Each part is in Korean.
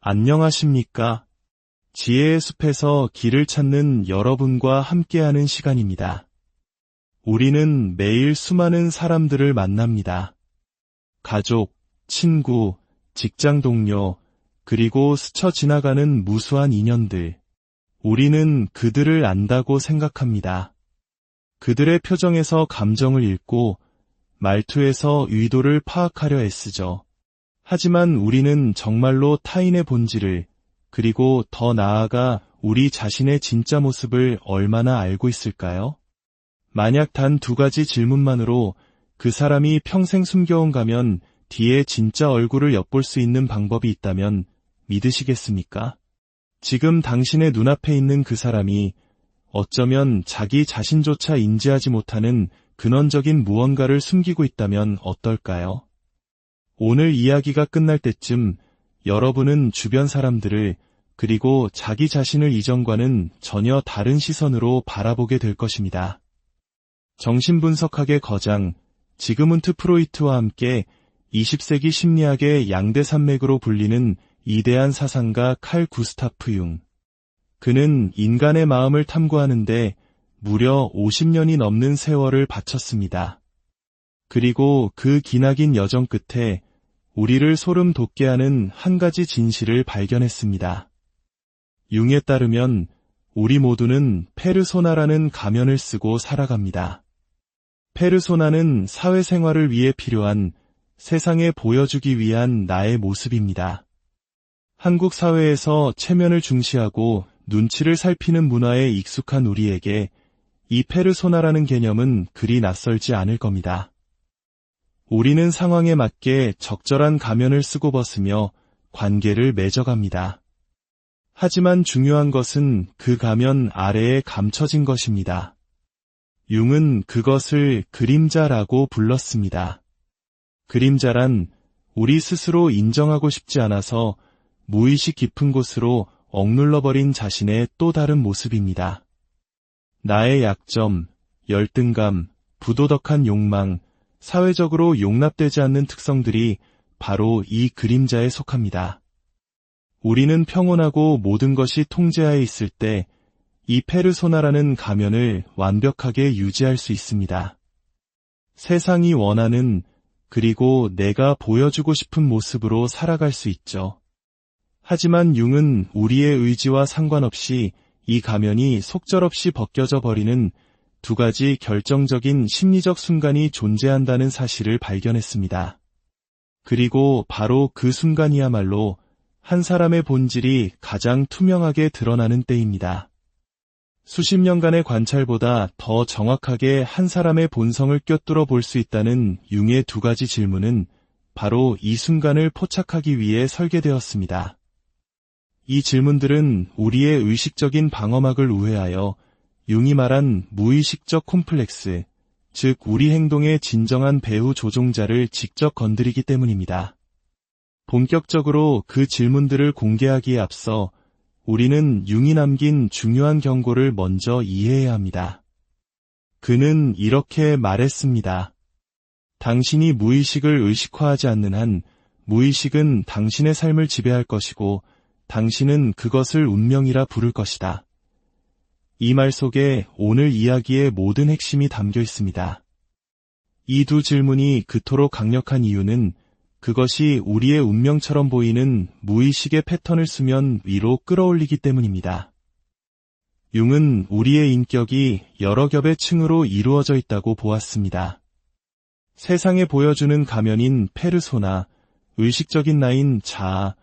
안녕하십니까? 지혜의 숲에서 길을 찾는 여러분과 함께하는 시간입니다. 우리는 매일 수많은 사람들을 만납니다. 가족, 친구, 직장 동료, 그리고 스쳐 지나가는 무수한 인연들. 우리는 그들을 안다고 생각합니다. 그들의 표정에서 감정을 읽고 말투에서 의도를 파악하려 애쓰죠. 하지만 우리는 정말로 타인의 본질을, 그리고 더 나아가 우리 자신의 진짜 모습을 얼마나 알고 있을까요? 만약 단 2가지 질문만으로 그 사람이 평생 숨겨온 가면 뒤에 진짜 얼굴을 엿볼 수 있는 방법이 있다면 믿으시겠습니까? 지금 당신의 눈앞에 있는 그 사람이 어쩌면 자기 자신조차 인지하지 못하는 근원적인 무언가를 숨기고 있다면 어떨까요? 오늘 이야기가 끝날 때쯤 여러분은 주변 사람들을, 그리고 자기 자신을 이전과는 전혀 다른 시선으로 바라보게 될 것입니다. 정신분석학의 거장 지그문트 프로이트와 함께 20세기 심리학의 양대 산맥으로 불리는 위대한 사상가 칼 구스타프 융. 그는 인간의 마음을 탐구하는데 무려 50년이 넘는 세월을 바쳤습니다. 그리고 그 기나긴 여정 끝에 우리를 소름 돋게 하는 한 가지 진실을 발견했습니다. 융에 따르면 우리 모두는 페르소나라는 가면을 쓰고 살아갑니다. 페르소나는 사회생활을 위해 필요한, 세상에 보여주기 위한 나의 모습입니다. 한국 사회에서 체면을 중시하고 눈치를 살피는 문화에 익숙한 우리에게 이 페르소나라는 개념은 그리 낯설지 않을 겁니다. 우리는 상황에 맞게 적절한 가면을 쓰고 벗으며 관계를 맺어갑니다. 하지만 중요한 것은 그 가면 아래에 감춰진 것입니다. 융은 그것을 그림자라고 불렀습니다. 그림자란 우리 스스로 인정하고 싶지 않아서 무의식 깊은 곳으로 억눌러버린 자신의 또 다른 모습입니다. 나의 약점, 열등감, 부도덕한 욕망, 사회적으로 용납되지 않는 특성들이 바로 이 그림자에 속합니다. 우리는 평온하고 모든 것이 통제하에 있을 때 이 페르소나라는 가면을 완벽하게 유지할 수 있습니다. 세상이 원하는, 그리고 내가 보여주고 싶은 모습으로 살아갈 수 있죠. 하지만 융은 우리의 의지와 상관없이 이 가면이 속절없이 벗겨져 버리는 2가지 결정적인 심리적 순간이 존재한다는 사실을 발견했습니다. 그리고 바로 그 순간이야말로 한 사람의 본질이 가장 투명하게 드러나는 때입니다. 수십 년간의 관찰보다 더 정확하게 한 사람의 본성을 꿰뚫어 볼 수 있다는 융의 2가지 질문은 바로 이 순간을 포착하기 위해 설계되었습니다. 이 질문들은 우리의 의식적인 방어막을 우회하여 융이 말한 무의식적 콤플렉스, 즉 우리 행동의 진정한 배후 조종자를 직접 건드리기 때문입니다. 본격적으로 그 질문들을 공개하기에 앞서 우리는 융이 남긴 중요한 경고를 먼저 이해해야 합니다. 그는 이렇게 말했습니다. 당신이 무의식을 의식화하지 않는 한 무의식은 당신의 삶을 지배할 것이고 당신은 그것을 운명이라 부를 것이다. 이 말 속에 오늘 이야기의 모든 핵심이 담겨 있습니다. 이 2 질문이 그토록 강력한 이유는 그것이 우리의 운명처럼 보이는 무의식의 패턴을 수면 위로 끌어올리기 때문입니다. 융은 우리의 인격이 여러 겹의 층으로 이루어져 있다고 보았습니다. 세상에 보여주는 가면인 페르소나, 의식적인 나인 자아,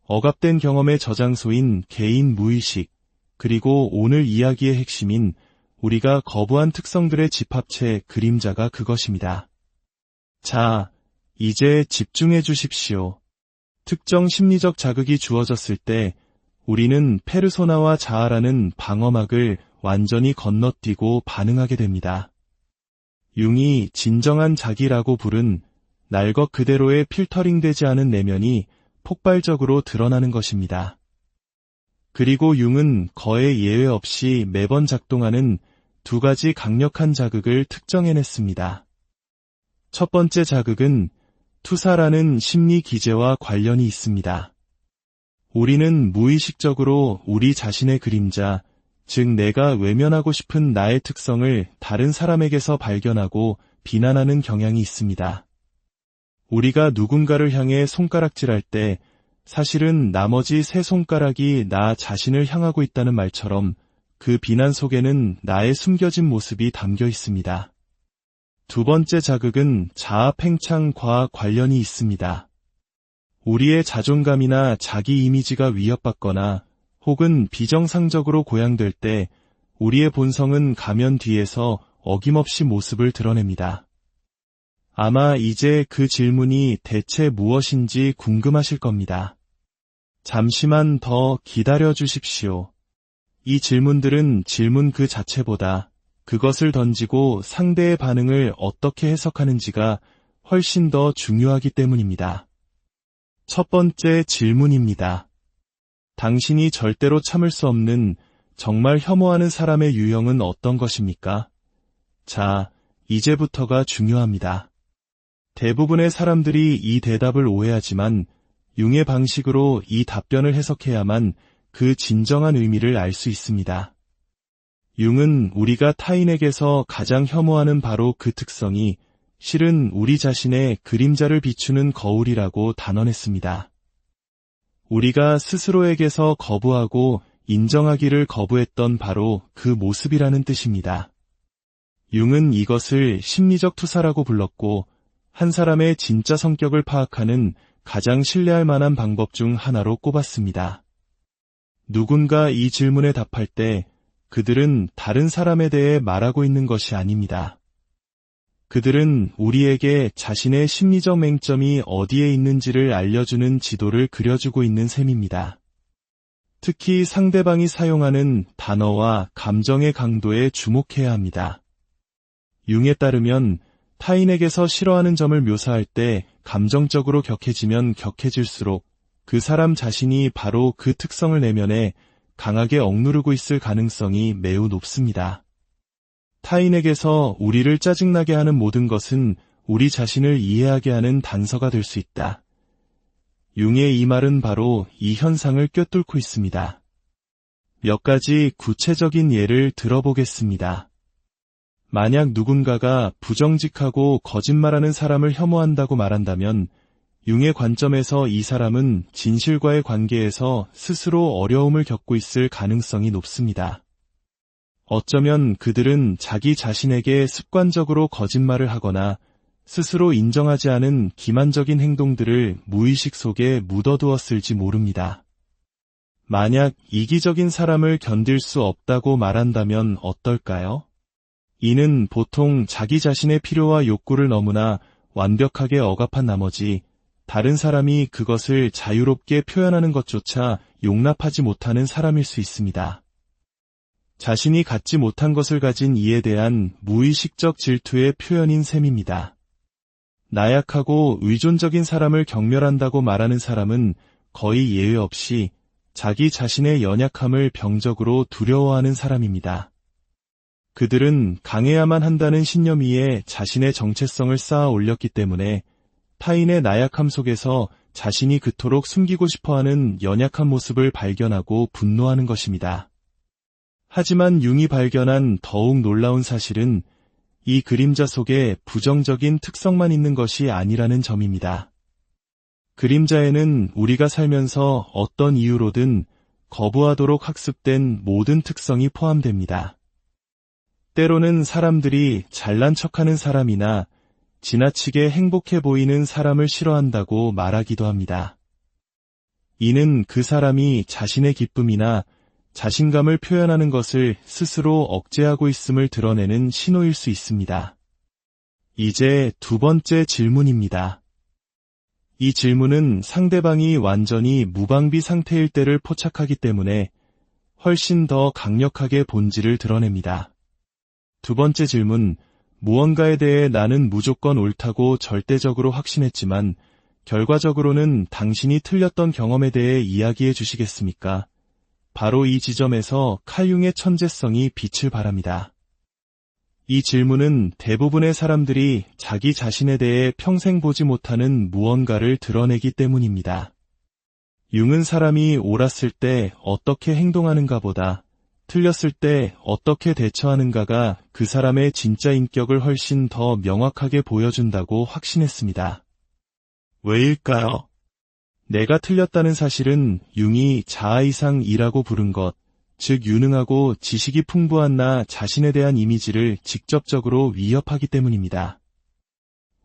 억압된 경험의 저장소인 개인 무의식, 그리고 오늘 이야기의 핵심인 우리가 거부한 특성들의 집합체 그림자가 그것입니다. 자, 이제 집중해 주십시오. 특정 심리적 자극이 주어졌을 때 우리는 페르소나와 자아라는 방어막을 완전히 건너뛰고 반응하게 됩니다. 융이 진정한 자기라고 부른 날 것 그대로의 필터링되지 않은 내면이 폭발적으로 드러나는 것입니다. 그리고 융은 거의 예외 없이 매번 작동하는 2가지 강력한 자극을 특정해냈습니다. 첫 번째 자극은 투사라는 심리 기제와 관련이 있습니다. 우리는 무의식적으로 우리 자신의 그림자, 즉 내가 외면하고 싶은 나의 특성을 다른 사람에게서 발견하고 비난하는 경향이 있습니다. 우리가 누군가를 향해 손가락질할 때 사실은 나머지 세 손가락이 나 자신을 향하고 있다는 말처럼 그 비난 속에는 나의 숨겨진 모습이 담겨 있습니다. 두 번째 자극은 자아 팽창과 관련이 있습니다. 우리의 자존감이나 자기 이미지가 위협받거나 혹은 비정상적으로 고양될 때 우리의 본성은 가면 뒤에서 어김없이 모습을 드러냅니다. 아마 이제 그 질문이 대체 무엇인지 궁금하실 겁니다. 잠시만 더 기다려 주십시오. 이 질문들은 질문 그 자체보다 그것을 던지고 상대의 반응을 어떻게 해석하는지가 훨씬 더 중요하기 때문입니다. 첫 번째 질문입니다. 당신이 절대로 참을 수 없는 정말 혐오하는 사람의 유형은 어떤 것입니까? 자, 이제부터가 중요합니다. 대부분의 사람들이 이 대답을 오해하지만 융의 방식으로 이 답변을 해석해야만 그 진정한 의미를 알 수 있습니다. 융은 우리가 타인에게서 가장 혐오하는 바로 그 특성이 실은 우리 자신의 그림자를 비추는 거울이라고 단언했습니다. 우리가 스스로에게서 거부하고 인정하기를 거부했던 바로 그 모습이라는 뜻입니다. 융은 이것을 심리적 투사라고 불렀고 한 사람의 진짜 성격을 파악하는 가장 신뢰할 만한 방법 중 하나로 꼽았습니다. 누군가 이 질문에 답할 때 그들은 다른 사람에 대해 말하고 있는 것이 아닙니다. 그들은 우리에게 자신의 심리적 맹점이 어디에 있는지를 알려주는 지도를 그려주고 있는 셈입니다. 특히 상대방이 사용하는 단어와 감정의 강도에 주목해야 합니다. 융에 따르면 타인에게서 싫어하는 점을 묘사할 때 감정적으로 격해지면 격해질수록 그 사람 자신이 바로 그 특성을 내면에 강하게 억누르고 있을 가능성이 매우 높습니다. 타인에게서 우리를 짜증나게 하는 모든 것은 우리 자신을 이해하게 하는 단서가 될 수 있다. 융의 이 말은 바로 이 현상을 꿰뚫고 있습니다. 몇 가지 구체적인 예를 들어보겠습니다. 만약 누군가가 부정직하고 거짓말하는 사람을 혐오한다고 말한다면 융의 관점에서 이 사람은 진실과의 관계에서 스스로 어려움을 겪고 있을 가능성이 높습니다. 어쩌면 그들은 자기 자신에게 습관적으로 거짓말을 하거나 스스로 인정하지 않은 기만적인 행동들을 무의식 속에 묻어두었을지 모릅니다. 만약 이기적인 사람을 견딜 수 없다고 말한다면 어떨까요? 이는 보통 자기 자신의 필요와 욕구를 너무나 완벽하게 억압한 나머지 다른 사람이 그것을 자유롭게 표현하는 것조차 용납하지 못하는 사람일 수 있습니다. 자신이 갖지 못한 것을 가진 이에 대한 무의식적 질투의 표현인 셈입니다. 나약하고 의존적인 사람을 경멸한다고 말하는 사람은 거의 예외 없이 자기 자신의 연약함을 병적으로 두려워하는 사람입니다. 그들은 강해야만 한다는 신념 위에 자신의 정체성을 쌓아 올렸기 때문에 타인의 나약함 속에서 자신이 그토록 숨기고 싶어하는 연약한 모습을 발견하고 분노하는 것입니다. 하지만 융이 발견한 더욱 놀라운 사실은 이 그림자 속에 부정적인 특성만 있는 것이 아니라는 점입니다. 그림자에는 우리가 살면서 어떤 이유로든 거부하도록 학습된 모든 특성이 포함됩니다. 때로는 사람들이 잘난 척하는 사람이나 지나치게 행복해 보이는 사람을 싫어한다고 말하기도 합니다. 이는 그 사람이 자신의 기쁨이나 자신감을 표현하는 것을 스스로 억제하고 있음을 드러내는 신호일 수 있습니다. 이제 두 번째 질문입니다. 이 질문은 상대방이 완전히 무방비 상태일 때를 포착하기 때문에 훨씬 더 강력하게 본질을 드러냅니다. 두 번째 질문, 무언가에 대해 나는 무조건 옳다고 절대적으로 확신했지만 결과적으로는 당신이 틀렸던 경험에 대해 이야기해 주시겠습니까? 바로 이 지점에서 칼 융의 천재성이 빛을 발합니다. 이 질문은 대부분의 사람들이 자기 자신에 대해 평생 보지 못하는 무언가를 드러내기 때문입니다. 융은 사람이 옳았을 때 어떻게 행동하는가 보다 틀렸을 때 어떻게 대처하는가가 그 사람의 진짜 인격을 훨씬 더 명확하게 보여준다고 확신했습니다. 왜일까요? 내가 틀렸다는 사실은 융이 자아이상이라고 부른 것, 즉 유능하고 지식이 풍부한 나 자신에 대한 이미지를 직접적으로 위협하기 때문입니다.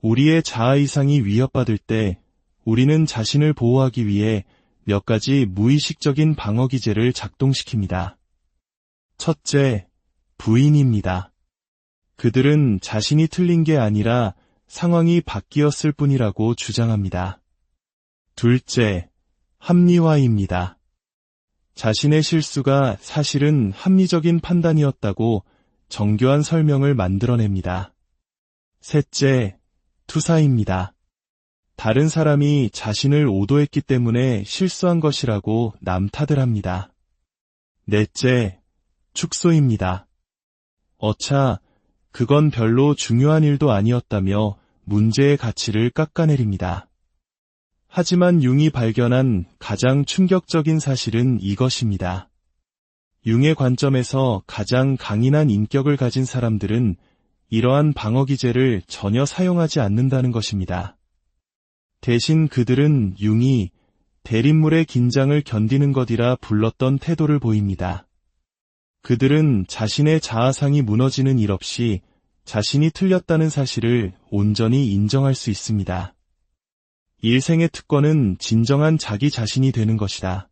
우리의 자아이상이 위협받을 때 우리는 자신을 보호하기 위해 몇 가지 무의식적인 방어기제를 작동시킵니다. 첫째, 부인입니다. 그들은 자신이 틀린 게 아니라 상황이 바뀌었을 뿐이라고 주장합니다. 둘째, 합리화입니다. 자신의 실수가 사실은 합리적인 판단이었다고 정교한 설명을 만들어냅니다. 셋째, 투사입니다. 다른 사람이 자신을 오도했기 때문에 실수한 것이라고 남 탓을 합니다. 넷째, 축소입니다. 어차 그건 별로 중요한 일도 아니었다며 문제의 가치를 깎아내립니다. 하지만 융이 발견한 가장 충격적인 사실은 이것입니다. 융의 관점에서 가장 강인한 인격을 가진 사람들은 이러한 방어기제를 전혀 사용하지 않는다는 것입니다. 대신 그들은 융이 대립물의 긴장을 견디는 것이라 불렀던 태도를 보입니다. 그들은 자신의 자아상이 무너지는 일 없이 자신이 틀렸다는 사실을 온전히 인정할 수 있습니다. 일생의 특권은 진정한 자기 자신이 되는 것이다.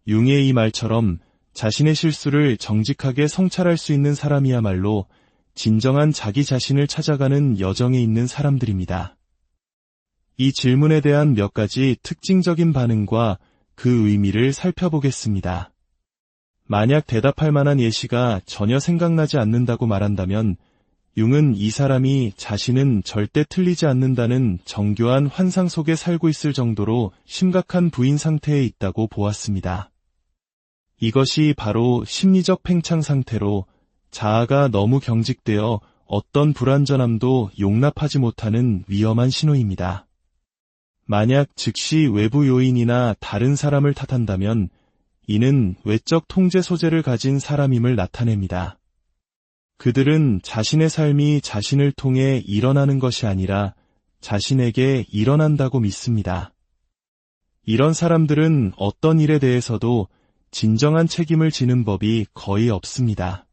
융의 이 말처럼 자신의 실수를 정직하게 성찰할 수 있는 사람이야말로 진정한 자기 자신을 찾아가는 여정에 있는 사람들입니다. 이 질문에 대한 몇 가지 특징적인 반응과 그 의미를 살펴보겠습니다. 만약 대답할 만한 예시가 전혀 생각나지 않는다고 말한다면 융은 이 사람이 자신은 절대 틀리지 않는다는 정교한 환상 속에 살고 있을 정도로 심각한 부인 상태에 있다고 보았습니다. 이것이 바로 심리적 팽창 상태로 자아가 너무 경직되어 어떤 불완전함도 용납하지 못하는 위험한 신호입니다. 만약 즉시 외부 요인이나 다른 사람을 탓한다면 이는 외적 통제 소재를 가진 사람임을 나타냅니다. 그들은 자신의 삶이 자신을 통해 일어나는 것이 아니라 자신에게 일어난다고 믿습니다. 이런 사람들은 어떤 일에 대해서도 진정한 책임을 지는 법이 거의 없습니다.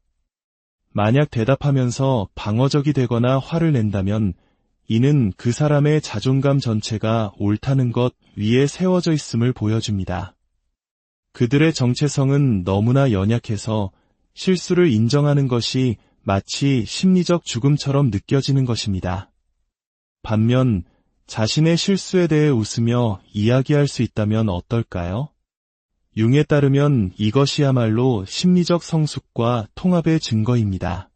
만약 대답하면서 방어적이 되거나 화를 낸다면 이는 그 사람의 자존감 전체가 옳다는 것 위에 세워져 있음을 보여줍니다. 그들의 정체성은 너무나 연약해서 실수를 인정하는 것이 마치 심리적 죽음처럼 느껴지는 것입니다. 반면 자신의 실수에 대해 웃으며 이야기할 수 있다면 어떨까요? 융에 따르면 이것이야말로 심리적 성숙과 통합의 증거입니다.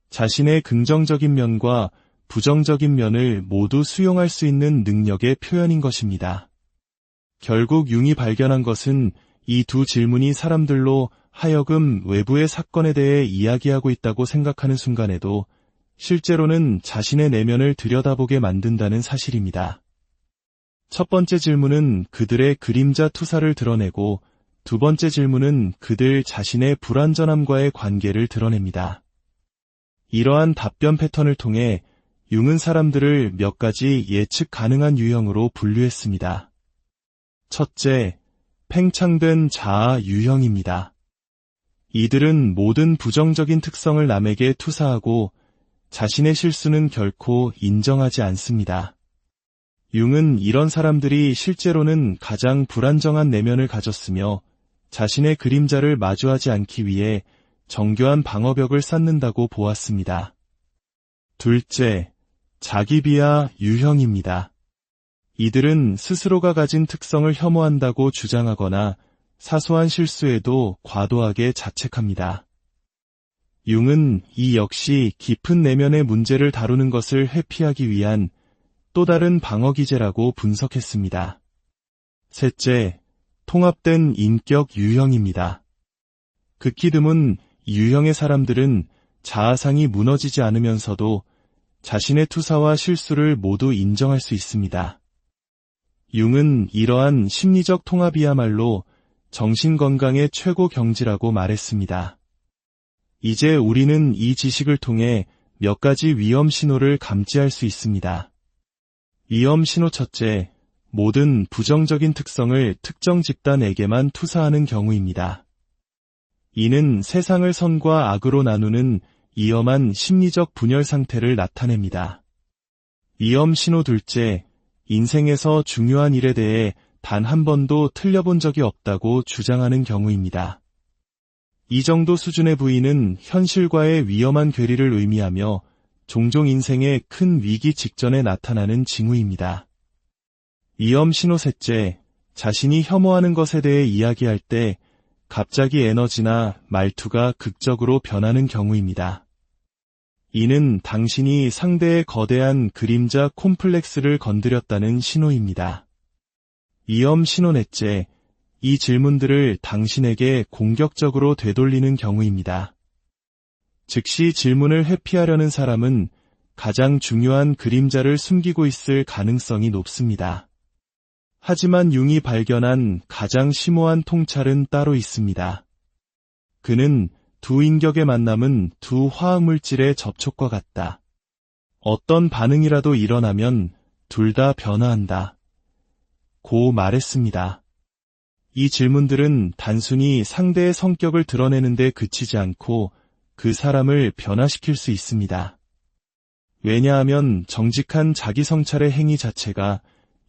자신의 긍정적인 면과 부정적인 면을 모두 수용할 수 있는 능력의 표현인 것입니다. 결국 융이 발견한 것은 이 두 질문이 사람들로 하여금 외부의 사건에 대해 이야기하고 있다고 생각하는 순간에도 실제로는 자신의 내면을 들여다보게 만든다는 사실입니다. 첫 번째 질문은 그들의 그림자 투사를 드러내고 두 번째 질문은 그들 자신의 불완전함과의 관계를 드러냅니다. 이러한 답변 패턴을 통해 융은 사람들을 몇 가지 예측 가능한 유형으로 분류했습니다. 첫째, 팽창된 자아 유형입니다. 이들은 모든 부정적인 특성을 남에게 투사하고 자신의 실수는 결코 인정하지 않습니다. 융은 이런 사람들이 실제로는 가장 불안정한 내면을 가졌으며 자신의 그림자를 마주하지 않기 위해 정교한 방어벽을 쌓는다고 보았습니다. 둘째, 자기비하 유형입니다. 이들은 스스로가 가진 특성을 혐오한다고 주장하거나 사소한 실수에도 과도하게 자책합니다. 융은 이 역시 깊은 내면의 문제를 다루는 것을 회피하기 위한 또 다른 방어기제라고 분석했습니다. 셋째, 통합된 인격 유형입니다. 극히 드문 이 유형의 사람들은 자아상이 무너지지 않으면서도 자신의 투사와 실수를 모두 인정할 수 있습니다. 융은 이러한 심리적 통합이야말로 정신건강의 최고 경지라고 말했습니다. 이제 우리는 이 지식을 통해 몇 가지 위험 신호를 감지할 수 있습니다. 위험 신호 첫째, 모든 부정적인 특성을 특정 집단에게만 투사하는 경우입니다. 이는 세상을 선과 악으로 나누는 위험한 심리적 분열 상태를 나타냅니다. 위험 신호 둘째, 인생에서 중요한 일에 대해 단 한 번도 틀려본 적이 없다고 주장하는 경우입니다. 이 정도 수준의 부인은 현실과의 위험한 괴리를 의미하며 종종 인생의 큰 위기 직전에 나타나는 징후입니다. 위험 신호 셋째, 자신이 혐오하는 것에 대해 이야기할 때 갑자기 에너지나 말투가 극적으로 변하는 경우입니다. 이는 당신이 상대의 거대한 그림자 콤플렉스를 건드렸다는 신호입니다. 위험 신호 넷째, 이 질문들을 당신에게 공격적으로 되돌리는 경우입니다. 즉시 질문을 회피하려는 사람은 가장 중요한 그림자를 숨기고 있을 가능성이 높습니다. 하지만 융이 발견한 가장 심오한 통찰은 따로 있습니다. 그는 두 인격의 만남은 두 화학물질의 접촉과 같다. 어떤 반응이라도 일어나면 둘 다 변화한다. 고 말했습니다. 이 질문들은 단순히 상대의 성격을 드러내는 데 그치지 않고 그 사람을 변화시킬 수 있습니다. 왜냐하면 정직한 자기 성찰의 행위 자체가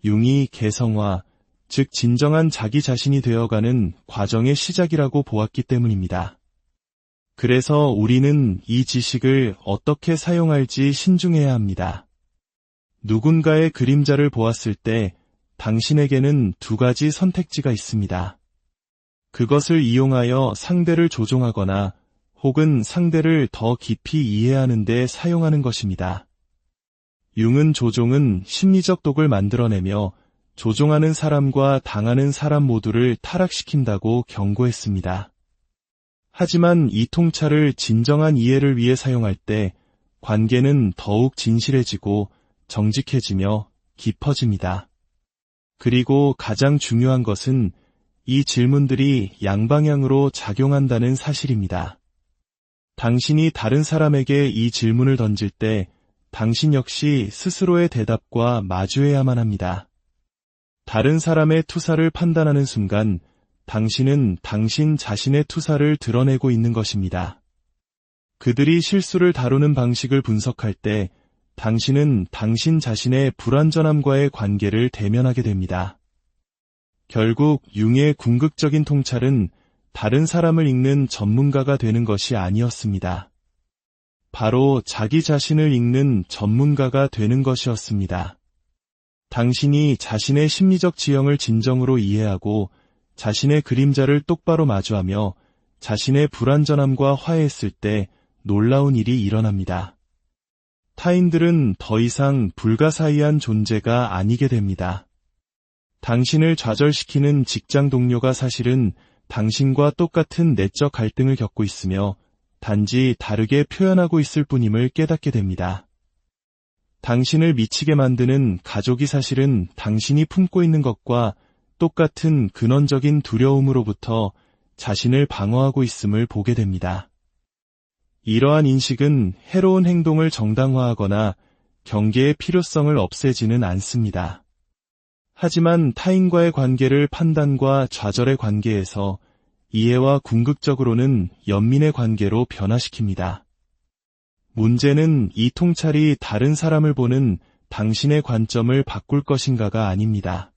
융이 개성화, 즉 진정한 자기 자신이 되어가는 과정의 시작이라고 보았기 때문입니다. 그래서 우리는 이 지식을 어떻게 사용할지 신중해야 합니다. 누군가의 그림자를 보았을 때 당신에게는 두 가지 선택지가 있습니다. 그것을 이용하여 상대를 조종하거나 혹은 상대를 더 깊이 이해하는 데 사용하는 것입니다. 융은 조종은 심리적 독을 만들어내며 조종하는 사람과 당하는 사람 모두를 타락시킨다고 경고했습니다. 하지만 이 통찰을 진정한 이해를 위해 사용할 때 관계는 더욱 진실해지고 정직해지며 깊어집니다. 그리고 가장 중요한 것은 이 질문들이 양방향으로 작용한다는 사실입니다. 당신이 다른 사람에게 이 질문을 던질 때 당신 역시 스스로의 대답과 마주해야만 합니다. 다른 사람의 투사를 판단하는 순간 당신은 당신 자신의 투사를 드러내고 있는 것입니다. 그들이 실수를 다루는 방식을 분석할 때 당신은 당신 자신의 불완전함과의 관계를 대면하게 됩니다. 결국 융의 궁극적인 통찰은 다른 사람을 읽는 전문가가 되는 것이 아니었습니다. 바로 자기 자신을 읽는 전문가가 되는 것이었습니다. 당신이 자신의 심리적 지형을 진정으로 이해하고 자신의 그림자를 똑바로 마주하며 자신의 불완전함과 화해했을 때 놀라운 일이 일어납니다. 타인들은 더 이상 불가사의한 존재가 아니게 됩니다. 당신을 좌절시키는 직장 동료가 사실은 당신과 똑같은 내적 갈등을 겪고 있으며 단지 다르게 표현하고 있을 뿐임을 깨닫게 됩니다. 당신을 미치게 만드는 가족이 사실은 당신이 품고 있는 것과 똑같은 근원적인 두려움으로부터 자신을 방어하고 있음을 보게 됩니다. 이러한 인식은 해로운 행동을 정당화하거나 경계의 필요성을 없애지는 않습니다. 하지만 타인과의 관계를 판단과 좌절의 관계에서 이해와 궁극적으로는 연민의 관계로 변화시킵니다. 문제는 이 통찰이 다른 사람을 보는 당신의 관점을 바꿀 것인가가 아닙니다.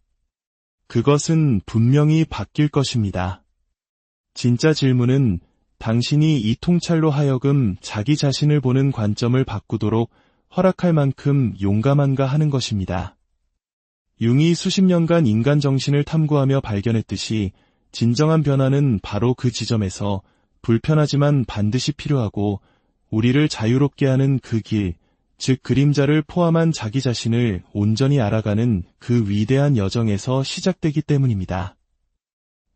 그것은 분명히 바뀔 것입니다. 진짜 질문은 당신이 이 통찰로 하여금 자기 자신을 보는 관점을 바꾸도록 허락할 만큼 용감한가 하는 것입니다. 융이 수십 년간 인간 정신을 탐구하며 발견했듯이 진정한 변화는 바로 그 지점에서 불편하지만 반드시 필요하고 우리를 자유롭게 하는 그 길, 즉 그림자를 포함한 자기 자신을 온전히 알아가는 그 위대한 여정에서 시작되기 때문입니다.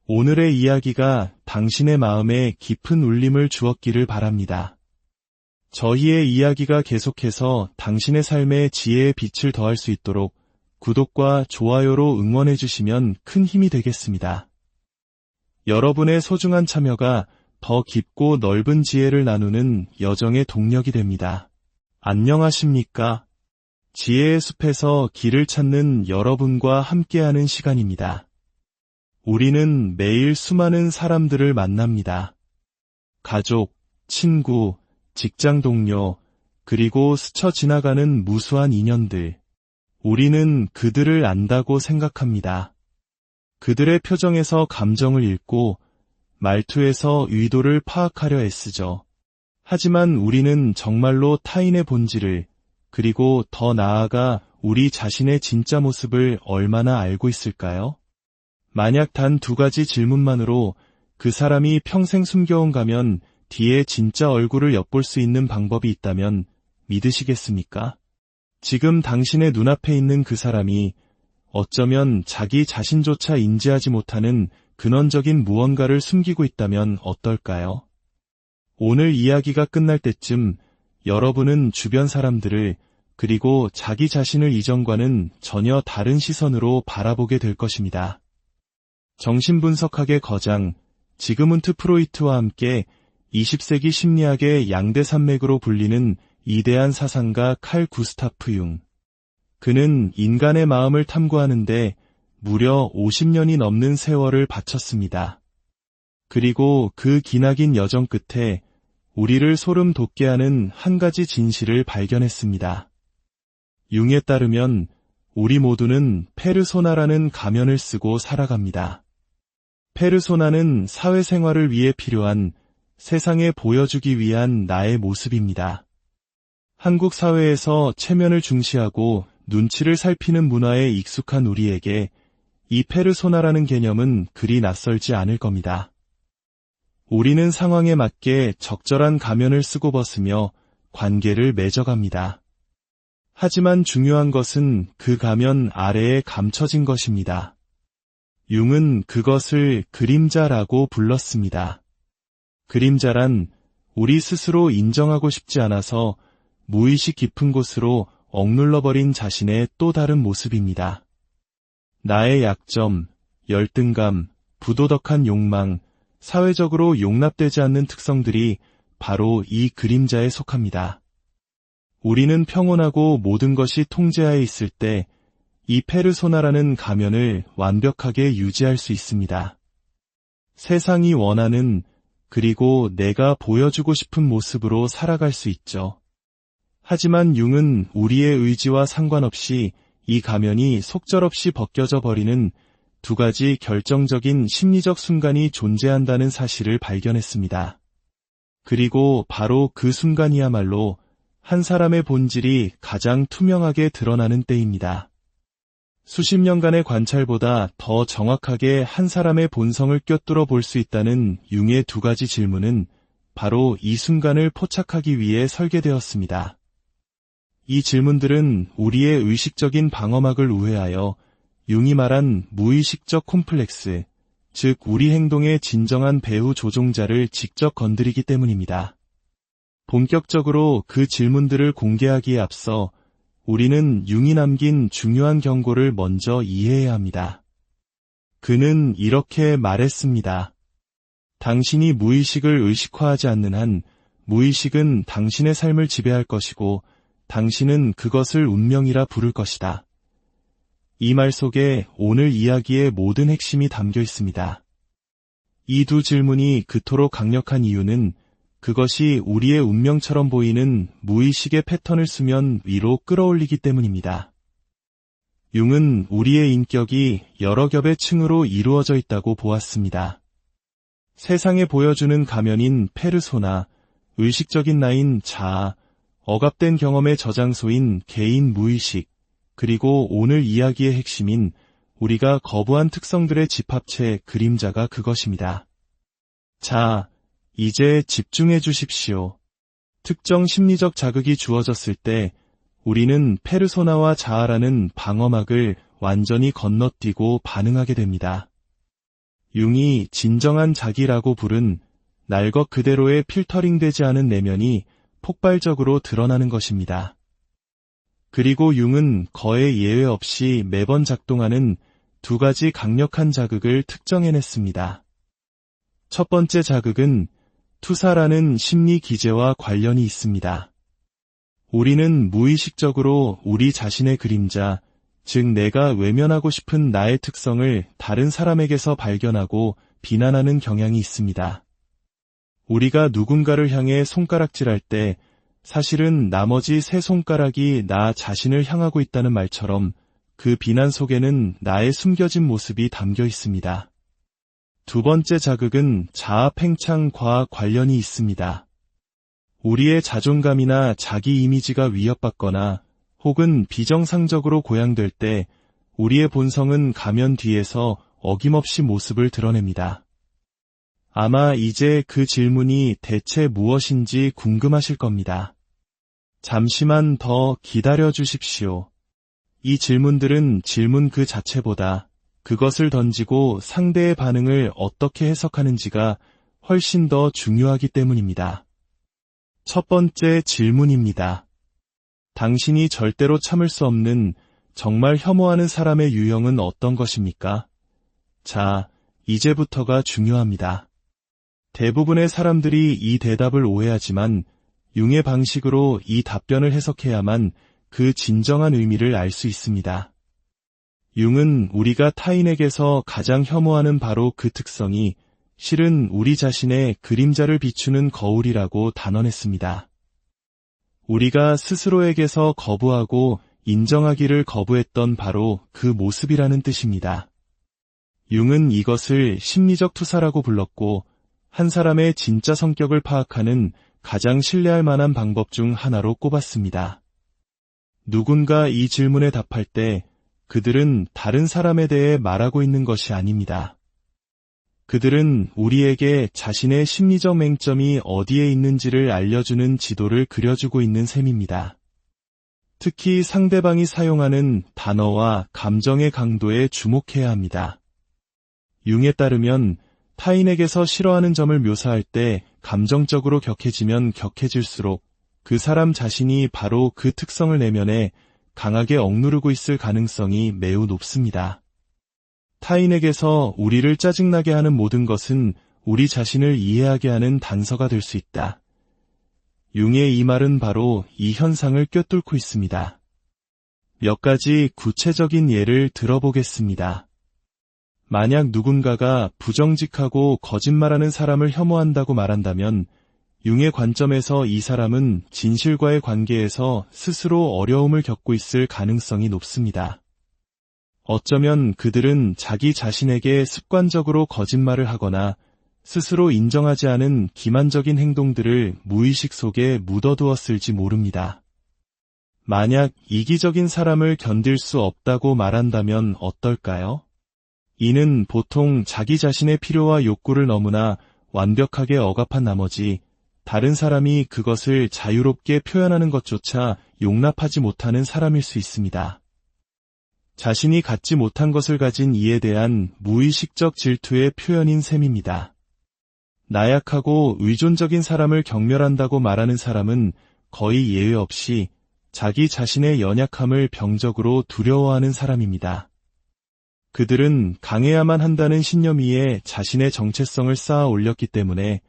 오늘의 이야기가 당신의 마음에 깊은 울림을 주었기를 바랍니다. 저희의 이야기가 계속해서 당신의 삶에 지혜의 빛을 더할 수 있도록 구독과 좋아요로 응원해주시면 큰 힘이 되겠습니다. 여러분의 소중한 참여가 더 깊고 넓은 지혜를 나누는 여정의 동력이 됩니다. 안녕하십니까? 지혜의 숲에서 길을 찾는 여러분과 함께하는 시간입니다. 우리는 매일 수많은 사람들을 만납니다. 가족, 친구, 직장 동료, 그리고 스쳐 지나가는 무수한 인연들. 우리는 그들을 안다고 생각합니다. 그들의 표정에서 감정을 읽고 말투에서 의도를 파악하려 애쓰죠. 하지만 우리는 정말로 타인의 본질을, 그리고 더 나아가 우리 자신의 진짜 모습을 얼마나 알고 있을까요? 만약 단 2가지 질문만으로 그 사람이 평생 숨겨온 가면 뒤에 진짜 얼굴을 엿볼 수 있는 방법이 있다면 믿으시겠습니까? 지금 당신의 눈앞에 있는 그 사람이 어쩌면 자기 자신조차 인지하지 못하는 근원적인 무언가를 숨기고 있다면 어떨까요? 오늘 이야기가 끝날 때쯤 여러분은 주변 사람들을, 그리고 자기 자신을 이전과는 전혀 다른 시선으로 바라보게 될 것입니다. 정신분석학의 거장 지그문트 프로이트와 함께 20세기 심리학의 양대 산맥으로 불리는 위대한 사상가 칼 구스타프 융. 그는 인간의 마음을 탐구하는데 무려 50년이 넘는 세월을 바쳤습니다. 그리고 그 기나긴 여정 끝에 우리를 소름 돋게 하는 한 가지 진실을 발견했습니다. 융에 따르면 우리 모두는 페르소나라는 가면을 쓰고 살아갑니다. 페르소나는 사회생활을 위해 필요한, 세상에 보여주기 위한 나의 모습입니다. 한국 사회에서 체면을 중시하고 눈치를 살피는 문화에 익숙한 우리에게 이 페르소나라는 개념은 그리 낯설지 않을 겁니다. 우리는 상황에 맞게 적절한 가면을 쓰고 벗으며 관계를 맺어갑니다. 하지만 중요한 것은 그 가면 아래에 감춰진 것입니다. 융은 그것을 그림자라고 불렀습니다. 그림자란 우리 스스로 인정하고 싶지 않아서 무의식 깊은 곳으로 억눌러버린 자신의 또 다른 모습입니다. 나의 약점, 열등감, 부도덕한 욕망, 사회적으로 용납되지 않는 특성들이 바로 이 그림자에 속합니다. 우리는 평온하고 모든 것이 통제하에 있을 때 이 페르소나라는 가면을 완벽하게 유지할 수 있습니다. 세상이 원하는, 그리고 내가 보여주고 싶은 모습으로 살아갈 수 있죠. 하지만 융은 우리의 의지와 상관없이 이 가면이 속절없이 벗겨져 버리는 2가지 결정적인 심리적 순간이 존재한다는 사실을 발견했습니다. 그리고 바로 그 순간이야말로 한 사람의 본질이 가장 투명하게 드러나는 때입니다. 수십 년간의 관찰보다 더 정확하게 한 사람의 본성을 꿰뚫어 볼 수 있다는 융의 2가지 질문은 바로 이 순간을 포착하기 위해 설계되었습니다. 이 질문들은 우리의 의식적인 방어막을 우회하여 융이 말한 무의식적 콤플렉스, 즉 우리 행동의 진정한 배후 조종자를 직접 건드리기 때문입니다. 본격적으로 그 질문들을 공개하기에 앞서 우리는 융이 남긴 중요한 경고를 먼저 이해해야 합니다. 그는 이렇게 말했습니다. 당신이 무의식을 의식화하지 않는 한 무의식은 당신의 삶을 지배할 것이고 당신은 그것을 운명이라 부를 것이다. 이 말 속에 오늘 이야기의 모든 핵심이 담겨 있습니다. 이 2 질문이 그토록 강력한 이유는 그것이 우리의 운명처럼 보이는 무의식의 패턴을 수면 위로 끌어올리기 때문입니다. 융은 우리의 인격이 여러 겹의 층으로 이루어져 있다고 보았습니다. 세상에 보여주는 가면인 페르소나, 의식적인 나인 자아, 억압된 경험의 저장소인 개인 무의식, 그리고 오늘 이야기의 핵심인 우리가 거부한 특성들의 집합체 그림자가 그것입니다. 자, 이제 집중해 주십시오. 특정 심리적 자극이 주어졌을 때 우리는 페르소나와 자아라는 방어막을 완전히 건너뛰고 반응하게 됩니다. 융이 진정한 자기라고 부른 날 것 그대로의 필터링되지 않은 내면이 폭발적으로 드러나는 것입니다. 그리고 융은 거의 예외 없이 매번 작동하는 두 가지 강력한 자극을 특정해냈습니다. 첫 번째 자극은 투사라는 심리 기제와 관련이 있습니다. 우리는 무의식적으로 우리 자신의 그림자, 즉 내가 외면하고 싶은 나의 특성을 다른 사람에게서 발견하고 비난하는 경향이 있습니다. 우리가 누군가를 향해 손가락질할 때 사실은 나머지 세 손가락이 나 자신을 향하고 있다는 말처럼 그 비난 속에는 나의 숨겨진 모습이 담겨 있습니다. 두 번째 자극은 자아 팽창과 관련이 있습니다. 우리의 자존감이나 자기 이미지가 위협받거나 혹은 비정상적으로 고양될 때 우리의 본성은 가면 뒤에서 어김없이 모습을 드러냅니다. 아마 이제 그 질문이 대체 무엇인지 궁금하실 겁니다. 잠시만 더 기다려 주십시오. 이 질문들은 질문 그 자체보다 그것을 던지고 상대의 반응을 어떻게 해석하는지가 훨씬 더 중요하기 때문입니다. 첫 번째 질문입니다. 당신이 절대로 참을 수 없는 정말 혐오하는 사람의 유형은 어떤 것입니까? 자, 이제부터가 중요합니다. 대부분의 사람들이 이 대답을 오해하지만 융의 방식으로 이 답변을 해석해야만 그 진정한 의미를 알 수 있습니다. 융은 우리가 타인에게서 가장 혐오하는 바로 그 특성이 실은 우리 자신의 그림자를 비추는 거울이라고 단언했습니다. 우리가 스스로에게서 거부하고 인정하기를 거부했던 바로 그 모습이라는 뜻입니다. 융은 이것을 심리적 투사라고 불렀고 한 사람의 진짜 성격을 파악하는 가장 신뢰할 만한 방법 중 하나로 꼽았습니다. 누군가 이 질문에 답할 때 그들은 다른 사람에 대해 말하고 있는 것이 아닙니다. 그들은 우리에게 자신의 심리적 맹점이 어디에 있는지를 알려주는 지도를 그려주고 있는 셈입니다. 특히 상대방이 사용하는 단어와 감정의 강도에 주목해야 합니다. 융에 따르면 타인에게서 싫어하는 점을 묘사할 때 감정적으로 격해지면 격해질수록 그 사람 자신이 바로 그 특성을 내면에 강하게 억누르고 있을 가능성이 매우 높습니다. 타인에게서 우리를 짜증나게 하는 모든 것은 우리 자신을 이해하게 하는 단서가 될 수 있다. 융의 이 말은 바로 이 현상을 꿰뚫고 있습니다. 몇 가지 구체적인 예를 들어보겠습니다. 만약 누군가가 부정직하고 거짓말하는 사람을 혐오한다고 말한다면 융의 관점에서 이 사람은 진실과의 관계에서 스스로 어려움을 겪고 있을 가능성이 높습니다. 어쩌면 그들은 자기 자신에게 습관적으로 거짓말을 하거나 스스로 인정하지 않은 기만적인 행동들을 무의식 속에 묻어두었을지 모릅니다. 만약 이기적인 사람을 견딜 수 없다고 말한다면 어떨까요? 이는 보통 자기 자신의 필요와 욕구를 너무나 완벽하게 억압한 나머지 다른 사람이 그것을 자유롭게 표현하는 것조차 용납하지 못하는 사람일 수 있습니다. 자신이 갖지 못한 것을 가진 이에 대한 무의식적 질투의 표현인 셈입니다. 나약하고 의존적인 사람을 경멸한다고 말하는 사람은 거의 예외 없이 자기 자신의 연약함을 병적으로 두려워하는 사람입니다. 그들은 강해야만 한다는 신념 위에 자신의 정체성을 쌓아 올렸기 때문에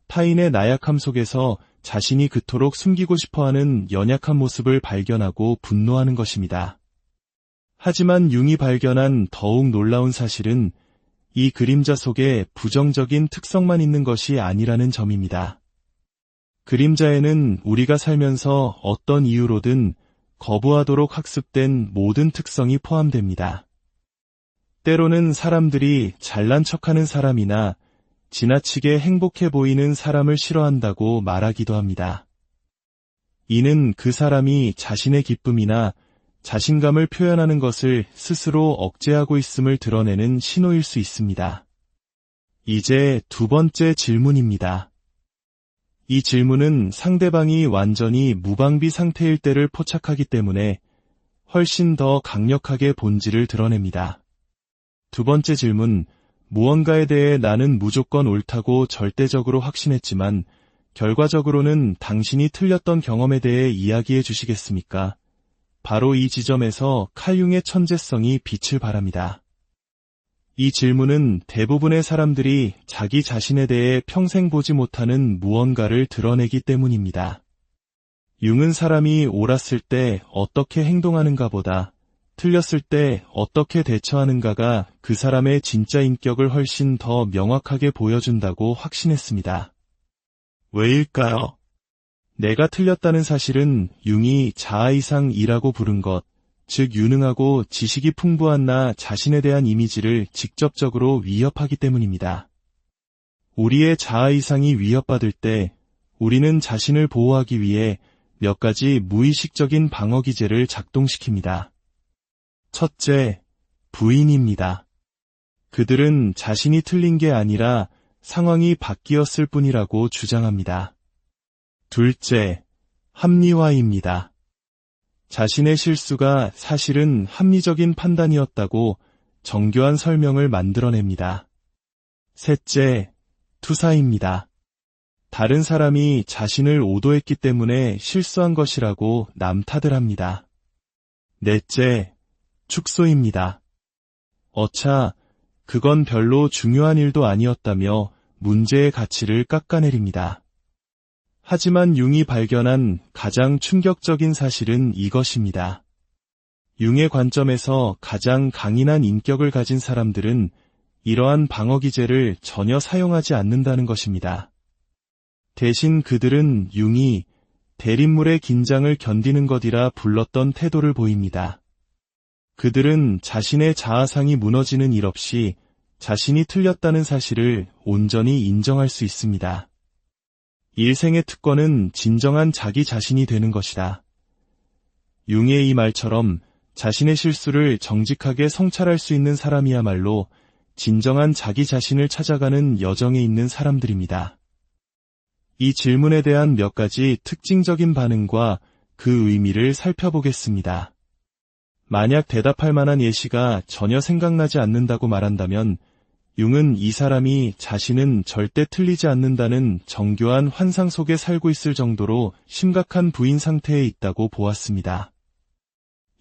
타인의 나약함 속에서 자신이 그토록 숨기고 싶어하는 연약한 모습을 발견하고 분노하는 것입니다. 하지만 융이 발견한 더욱 놀라운 사실은 이 그림자 속에 부정적인 특성만 있는 것이 아니라는 점입니다. 그림자에는 우리가 살면서 어떤 이유로든 거부하도록 학습된 모든 특성이 포함됩니다. 때로는 사람들이 잘난 척하는 사람이나 지나치게 행복해 보이는 사람을 싫어한다고 말하기도 합니다. 이는 그 사람이 자신의 기쁨이나 자신감을 표현하는 것을 스스로 억제하고 있음을 드러내는 신호일 수 있습니다. 이제 두 번째 질문입니다. 이 질문은 상대방이 완전히 무방비 상태일 때를 포착하기 때문에 훨씬 더 강력하게 본질을 드러냅니다. 두 번째 질문, 무언가에 대해 나는 무조건 옳다고 절대적으로 확신했지만 결과적으로는 당신이 틀렸던 경험에 대해 이야기해 주시겠습니까? 바로 이 지점에서 칼융의 천재성이 빛을 발합니다. 이 질문은 대부분의 사람들이 자기 자신에 대해 평생 보지 못하는 무언가를 드러내기 때문입니다. 융은 사람이 옳았을 때 어떻게 행동하는가 보다 틀렸을 때 어떻게 대처하는가가 그 사람의 진짜 인격을 훨씬 더 명확하게 보여준다고 확신했습니다. 왜일까요? 내가 틀렸다는 사실은 융이 자아이상이라고 부른 것, 즉 유능하고 지식이 풍부한 나 자신에 대한 이미지를 직접적으로 위협하기 때문입니다. 우리의 자아이상이 위협받을 때 우리는 자신을 보호하기 위해 몇 가지 무의식적인 방어 기제를 작동시킵니다. 첫째, 부인입니다. 그들은 자신이 틀린 게 아니라 상황이 바뀌었을 뿐이라고 주장합니다. 둘째, 합리화입니다. 자신의 실수가 사실은 합리적인 판단이었다고 정교한 설명을 만들어냅니다. 셋째, 투사입니다. 다른 사람이 자신을 오도했기 때문에 실수한 것이라고 남 탓을 합니다. 넷째, 축소입니다. 어차 그건 별로 중요한 일도 아니었다며 문제의 가치를 깎아내립니다. 하지만 융이 발견한 가장 충격적인 사실은 이것입니다. 융의 관점에서 가장 강인한 인격을 가진 사람들은 이러한 방어 기제를 전혀 사용하지 않는다는 것입니다. 대신 그들은 융이 대립물의 긴장을 견디는 것이라 불렀던 태도를 보입니다. 그들은 자신의 자아상이 무너지는 일 없이 자신이 틀렸다는 사실을 온전히 인정할 수 있습니다. 일생의 특권은 진정한 자기 자신이 되는 것이다. 융의 이 말처럼 자신의 실수를 정직하게 성찰할 수 있는 사람이야말로 진정한 자기 자신을 찾아가는 여정에 있는 사람들입니다. 이 질문에 대한 몇 가지 특징적인 반응과 그 의미를 살펴보겠습니다. 만약 대답할 만한 예시가 전혀 생각나지 않는다고 말한다면 융은 이 사람이 자신은 절대 틀리지 않는다는 정교한 환상 속에 살고 있을 정도로 심각한 부인 상태에 있다고 보았습니다.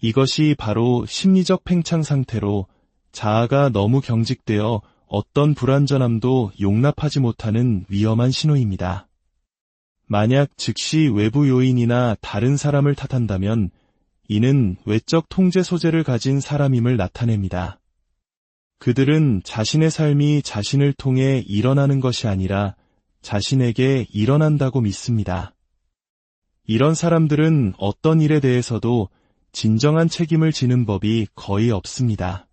이것이 바로 심리적 팽창 상태로 자아가 너무 경직되어 어떤 불완전함도 용납하지 못하는 위험한 신호입니다. 만약 즉시 외부 요인이나 다른 사람을 탓한다면 이는 외적 통제 소재를 가진 사람임을 나타냅니다. 그들은 자신의 삶이 자신을 통해 일어나는 것이 아니라 자신에게 일어난다고 믿습니다. 이런 사람들은 어떤 일에 대해서도 진정한 책임을 지는 법이 거의 없습니다.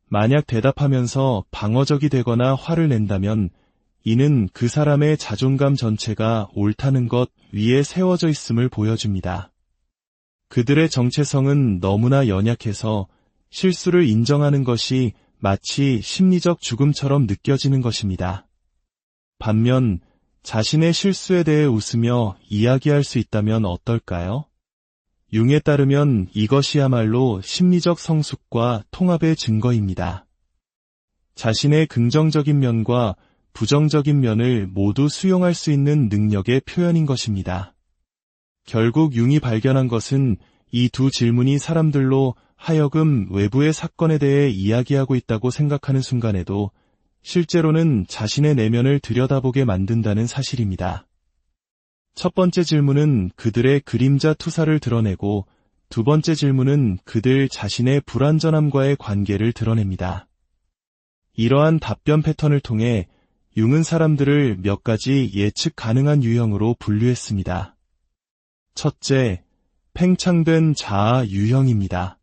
만약 대답하면서 방어적이 되거나 화를 낸다면 이는 그 사람의 자존감 전체가 옳다는 것 위에 세워져 있음을 보여줍니다. 그들의 정체성은 너무나 연약해서 실수를 인정하는 것이 마치 심리적 죽음처럼 느껴지는 것입니다. 반면 자신의 실수에 대해 웃으며 이야기할 수 있다면 어떨까요? 융에 따르면 이것이야말로 심리적 성숙과 통합의 증거입니다. 자신의 긍정적인 면과 부정적인 면을 모두 수용할 수 있는 능력의 표현인 것입니다. 결국 융이 발견한 것은 이 두 질문이 사람들로 하여금 외부의 사건에 대해 이야기하고 있다고 생각하는 순간에도 실제로는 자신의 내면을 들여다보게 만든다는 사실입니다. 첫 번째 질문은 그들의 그림자 투사를 드러내고 두 번째 질문은 그들 자신의 불완전함과의 관계를 드러냅니다. 이러한 답변 패턴을 통해 융은 사람들을 몇 가지 예측 가능한 유형으로 분류했습니다. 첫째, 팽창된 자아 유형입니다.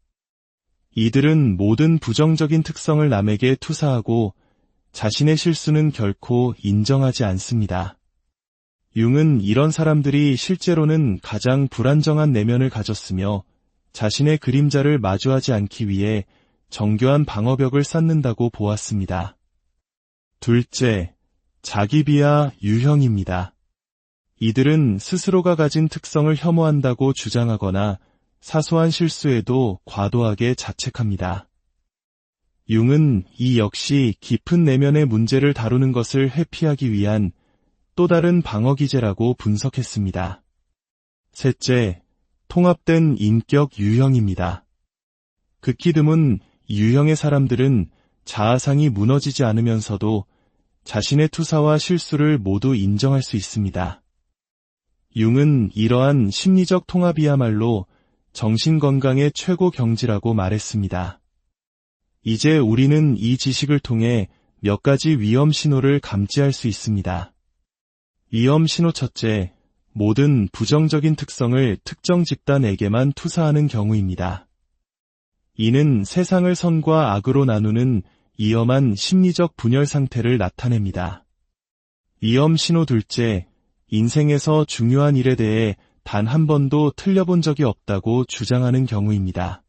이들은 모든 부정적인 특성을 남에게 투사하고 자신의 실수는 결코 인정하지 않습니다. 융은 이런 사람들이 실제로는 가장 불안정한 내면을 가졌으며 자신의 그림자를 마주하지 않기 위해 정교한 방어벽을 쌓는다고 보았습니다. 둘째, 자기비하 유형입니다. 이들은 스스로가 가진 특성을 혐오한다고 주장하거나 사소한 실수에도 과도하게 자책합니다. 융은 이 역시 깊은 내면의 문제를 다루는 것을 회피하기 위한 또 다른 방어 기제라고 분석했습니다. 셋째, 통합된 인격 유형입니다. 극히 드문 유형의 사람들은 자아상이 무너지지 않으면서도 자신의 투사와 실수를 모두 인정할 수 있습니다. 융은 이러한 심리적 통합이야말로 정신건강의 최고 경지라고 말했습니다. 이제 우리는 이 지식을 통해 몇 가지 위험 신호를 감지할 수 있습니다. 위험 신호 첫째, 모든 부정적인 특성을 특정 집단에게만 투사하는 경우입니다. 이는 세상을 선과 악으로 나누는 위험한 심리적 분열 상태를 나타냅니다. 위험 신호 둘째, 인생에서 중요한 일에 대해 단 한 번도 틀려본 적이 없다고 주장하는 경우입니다.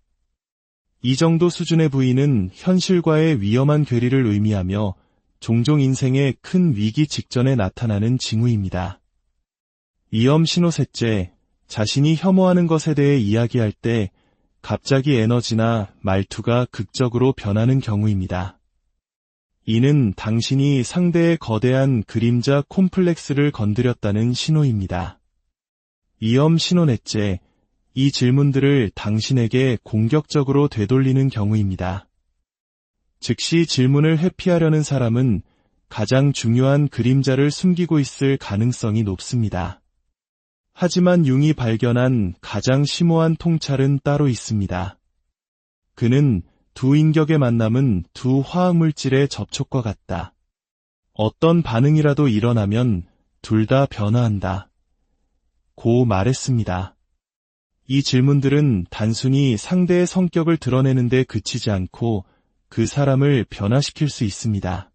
이 정도 수준의 부인은 현실과의 위험한 괴리를 의미하며 종종 인생의 큰 위기 직전에 나타나는 징후입니다. 위험 신호 셋째, 자신이 혐오하는 것에 대해 이야기할 때 갑자기 에너지나 말투가 극적으로 변하는 경우입니다. 이는 당신이 상대의 거대한 그림자 콤플렉스를 건드렸다는 신호입니다. 위험 신호 넷째, 이 질문들을 당신에게 공격적으로 되돌리는 경우입니다. 즉시 질문을 회피하려는 사람은 가장 중요한 그림자를 숨기고 있을 가능성이 높습니다. 하지만 융이 발견한 가장 심오한 통찰은 따로 있습니다. 그는 두 인격의 만남은 두 화학물질의 접촉과 같다. 어떤 반응이라도 일어나면 둘 다 변화한다. 고 말했습니다. 이 질문들은 단순히 상대의 성격을 드러내는 데 그치지 않고 그 사람을 변화시킬 수 있습니다.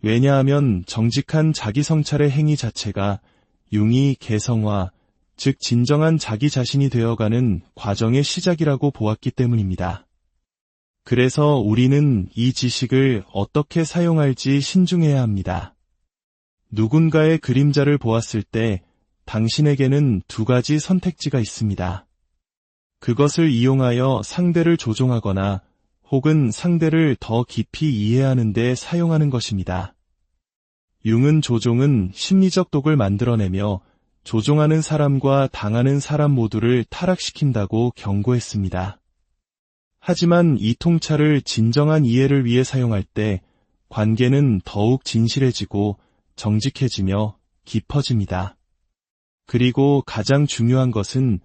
왜냐하면 정직한 자기 성찰의 행위 자체가 융이 개성화, 즉 진정한 자기 자신이 되어가는 과정의 시작이라고 보았기 때문입니다. 그래서 우리는 이 지식을 어떻게 사용할지 신중해야 합니다. 누군가의 그림자를 보았을 때 당신에게는 두 가지 선택지가 있습니다. 그것을 이용하여 상대를 조종하거나 혹은 상대를 더 깊이 이해하는 데 사용하는 것입니다. 융은 조종은 심리적 독을 만들어내며 조종하는 사람과 당하는 사람 모두를 타락시킨다고 경고했습니다. 하지만 이 통찰을 진정한 이해를 위해 사용할 때 관계는 더욱 진실해지고 정직해지며 깊어집니다. 그리고 가장 중요한 것은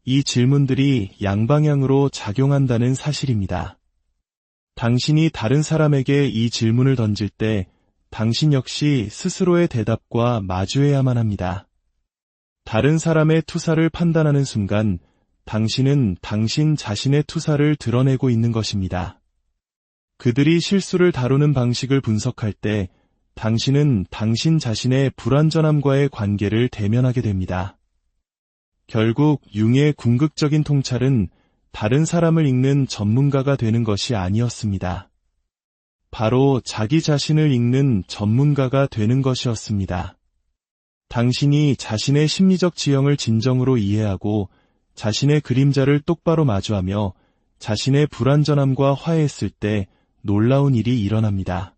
이 질문들이 양방향으로 작용한다는 사실입니다. 당신이 다른 사람에게 이 질문을 던질 때 당신 역시 스스로의 대답과 마주해야만 합니다. 다른 사람의 투사를 판단하는 순간 당신은 당신 자신의 투사를 드러내고 있는 것입니다. 그들이 실수를 다루는 방식을 분석할 때 당신은 당신 자신의 불완전함과의 관계를 대면하게 됩니다. 결국 융의 궁극적인 통찰은 다른 사람을 읽는 전문가가 되는 것이 아니었습니다. 바로 자기 자신을 읽는 전문가가 되는 것이었습니다. 당신이 자신의 심리적 지형을 진정으로 이해하고 자신의 그림자를 똑바로 마주하며 자신의 불완전함과 화해했을 때 놀라운 일이 일어납니다.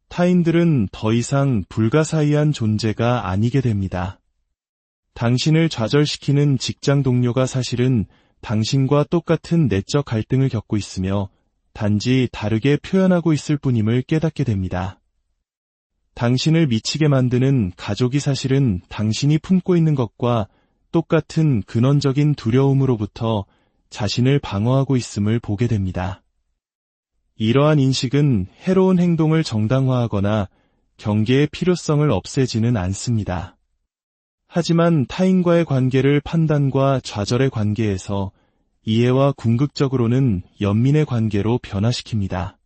타인들은 더 이상 불가사의한 존재가 아니게 됩니다. 당신을 좌절시키는 직장 동료가 사실은 당신과 똑같은 내적 갈등을 겪고 있으며 단지 다르게 표현하고 있을 뿐임을 깨닫게 됩니다. 당신을 미치게 만드는 가족이 사실은 당신이 품고 있는 것과 똑같은 근원적인 두려움으로부터 자신을 방어하고 있음을 보게 됩니다. 이러한 인식은 해로운 행동을 정당화하거나 경계의 필요성을 없애지는 않습니다. 하지만 타인과의 관계를 판단과 좌절의 관계에서 이해와 궁극적으로는 연민의 관계로 변화시킵니다.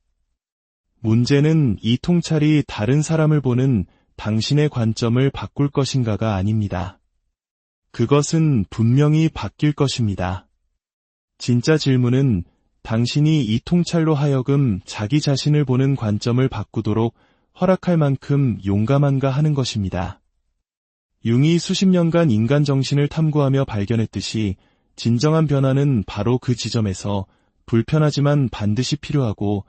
문제는 이 통찰이 다른 사람을 보는 당신의 관점을 바꿀 것인가가 아닙니다. 그것은 분명히 바뀔 것입니다. 진짜 질문은 당신이 이 통찰로 하여금 자기 자신을 보는 관점을 바꾸도록 허락할 만큼 용감한가 하는 것입니다. 융이 수십 년간 인간 정신을 탐구하며 발견했듯이 진정한 변화는 바로 그 지점에서 불편하지만 반드시 필요하고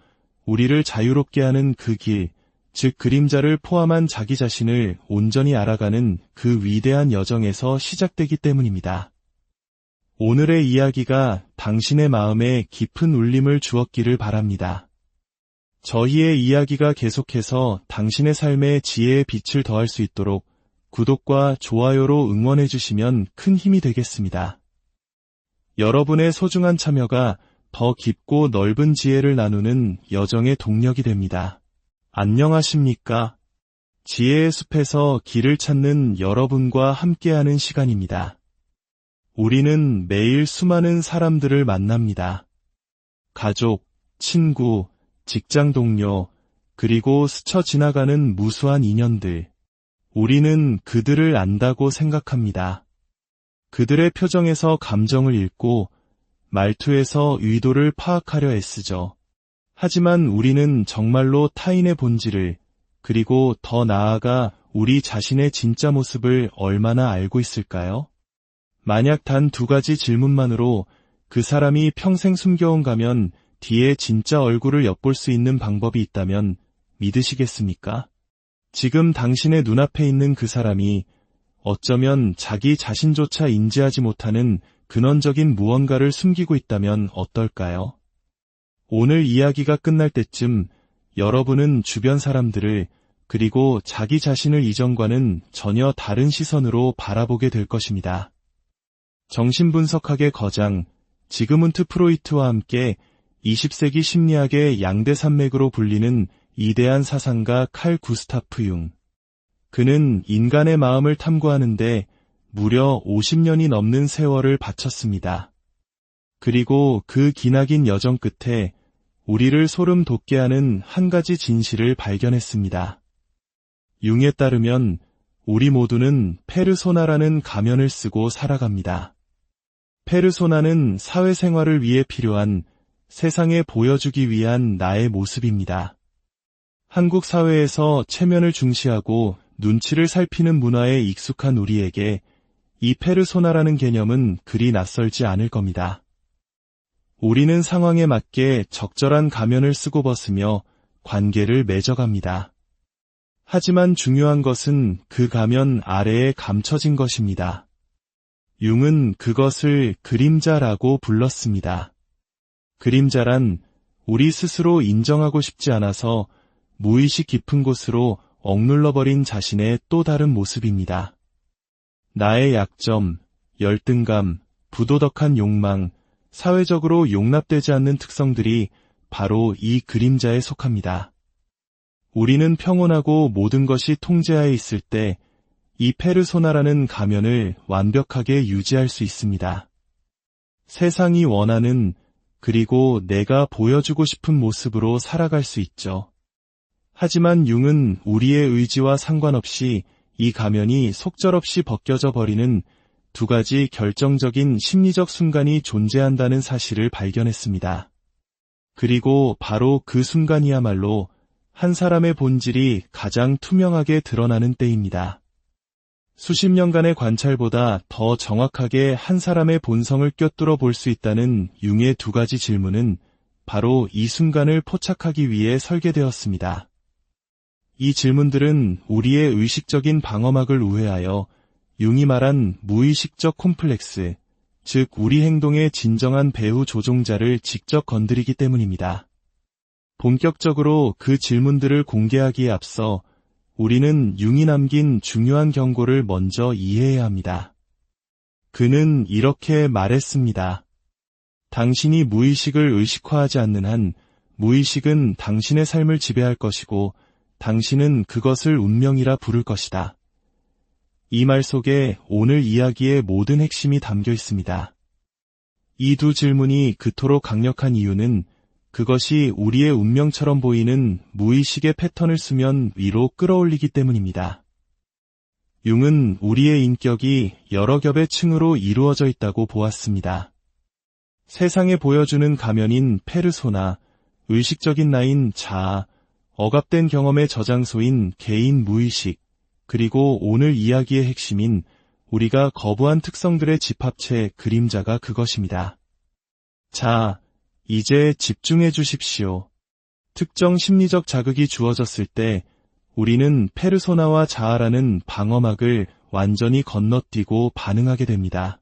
우리를 자유롭게 하는 그 길, 즉 그림자를 포함한 자기 자신을 온전히 알아가는 그 위대한 여정에서 시작되기 때문입니다. 오늘의 이야기가 당신의 마음에 깊은 울림을 주었기를 바랍니다. 저희의 이야기가 계속해서 당신의 삶에 지혜의 빛을 더할 수 있도록 구독과 좋아요로 응원해 주시면 큰 힘이 되겠습니다. 여러분의 소중한 참여가 더 깊고 넓은 지혜를 나누는 여정의 동력이 됩니다. 안녕하십니까? 지혜의 숲에서 길을 찾는 여러분과 함께하는 시간입니다. 우리는 매일 수많은 사람들을 만납니다. 가족, 친구, 직장 동료, 그리고 스쳐 지나가는 무수한 인연들. 우리는 그들을 안다고 생각합니다. 그들의 표정에서 감정을 읽고 말투에서 의도를 파악하려 애쓰죠. 하지만 우리는 정말로 타인의 본질을, 그리고 더 나아가 우리 자신의 진짜 모습을 얼마나 알고 있을까요? 만약 단 2가지 질문만으로 그 사람이 평생 숨겨온 가면 뒤에 진짜 얼굴을 엿볼 수 있는 방법이 있다면 믿으시겠습니까? 지금 당신의 눈앞에 있는 그 사람이 어쩌면 자기 자신조차 인지하지 못하는 근원적인 무언가를 숨기고 있다면 어떨까요? 오늘 이야기가 끝날 때쯤 여러분은 주변 사람들을, 그리고 자기 자신을 이전과는 전혀 다른 시선으로 바라보게 될 것입니다. 정신분석학의 거장 지그문트 프로이트와 함께 20세기 심리학의 양대 산맥으로 불리는 위대한 사상가 칼 구스타프 융. 그는 인간의 마음을 탐구하는데 무려 50년이 넘는 세월을 바쳤습니다. 그리고 그 기나긴 여정 끝에 우리를 소름 돋게 하는 한 가지 진실을 발견했습니다. 융에 따르면 우리 모두는 페르소나라는 가면을 쓰고 살아갑니다. 페르소나는 사회생활을 위해 필요한, 세상에 보여주기 위한 나의 모습입니다. 한국 사회에서 체면을 중시하고 눈치를 살피는 문화에 익숙한 우리에게 이 페르소나라는 개념은 그리 낯설지 않을 겁니다. 우리는 상황에 맞게 적절한 가면을 쓰고 벗으며 관계를 맺어갑니다. 하지만 중요한 것은 그 가면 아래에 감춰진 것입니다. 융은 그것을 그림자라고 불렀습니다. 그림자란 우리 스스로 인정하고 싶지 않아서 무의식 깊은 곳으로 억눌러버린 자신의 또 다른 모습입니다. 나의 약점, 열등감, 부도덕한 욕망, 사회적으로 용납되지 않는 특성들이 바로 이 그림자에 속합니다. 우리는 평온하고 모든 것이 통제하에 있을 때 이 페르소나라는 가면을 완벽하게 유지할 수 있습니다. 세상이 원하는, 그리고 내가 보여주고 싶은 모습으로 살아갈 수 있죠. 하지만 융은 우리의 의지와 상관없이 이 가면이 속절없이 벗겨져 버리는 2가지 결정적인 심리적 순간이 존재한다는 사실을 발견했습니다. 그리고 바로 그 순간이야말로 한 사람의 본질이 가장 투명하게 드러나는 때입니다. 수십 년간의 관찰보다 더 정확하게 한 사람의 본성을 꿰뚫어 볼 수 있다는 융의 2가지 질문은 바로 이 순간을 포착하기 위해 설계되었습니다. 이 질문들은 우리의 의식적인 방어막을 우회하여 융이 말한 무의식적 콤플렉스, 즉 우리 행동의 진정한 배후 조종자를 직접 건드리기 때문입니다. 본격적으로 그 질문들을 공개하기에 앞서 우리는 융이 남긴 중요한 경고를 먼저 이해해야 합니다. 그는 이렇게 말했습니다. 당신이 무의식을 의식화하지 않는 한 무의식은 당신의 삶을 지배할 것이고 당신은 그것을 운명이라 부를 것이다. 이 말 속에 오늘 이야기의 모든 핵심이 담겨 있습니다. 이 2 질문이 그토록 강력한 이유는 그것이 우리의 운명처럼 보이는 무의식의 패턴을 수면 위로 끌어올리기 때문입니다. 융은 우리의 인격이 여러 겹의 층으로 이루어져 있다고 보았습니다. 세상에 보여주는 가면인 페르소나, 의식적인 나인 자아, 억압된 경험의 저장소인 개인 무의식, 그리고 오늘 이야기의 핵심인 우리가 거부한 특성들의 집합체 그림자가 그것입니다. 자, 이제 집중해 주십시오. 특정 심리적 자극이 주어졌을 때 우리는 페르소나와 자아라는 방어막을 완전히 건너뛰고 반응하게 됩니다.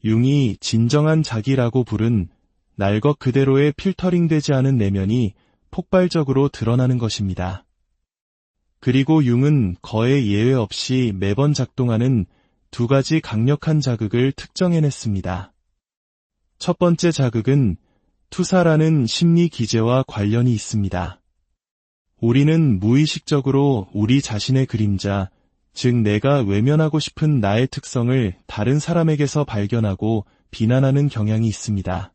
융이 진정한 자기라고 부른 날 것 그대로의 필터링되지 않은 내면이 폭발적으로 드러나는 것입니다. 그리고 융은 거의 예외 없이 매번 작동하는 두 가지 강력한 자극을 특정해냈습니다. 첫 번째 자극은 투사라는 심리 기제와 관련이 있습니다. 우리는 무의식적으로 우리 자신의 그림자, 즉 내가 외면하고 싶은 나의 특성을 다른 사람에게서 발견하고 비난하는 경향이 있습니다.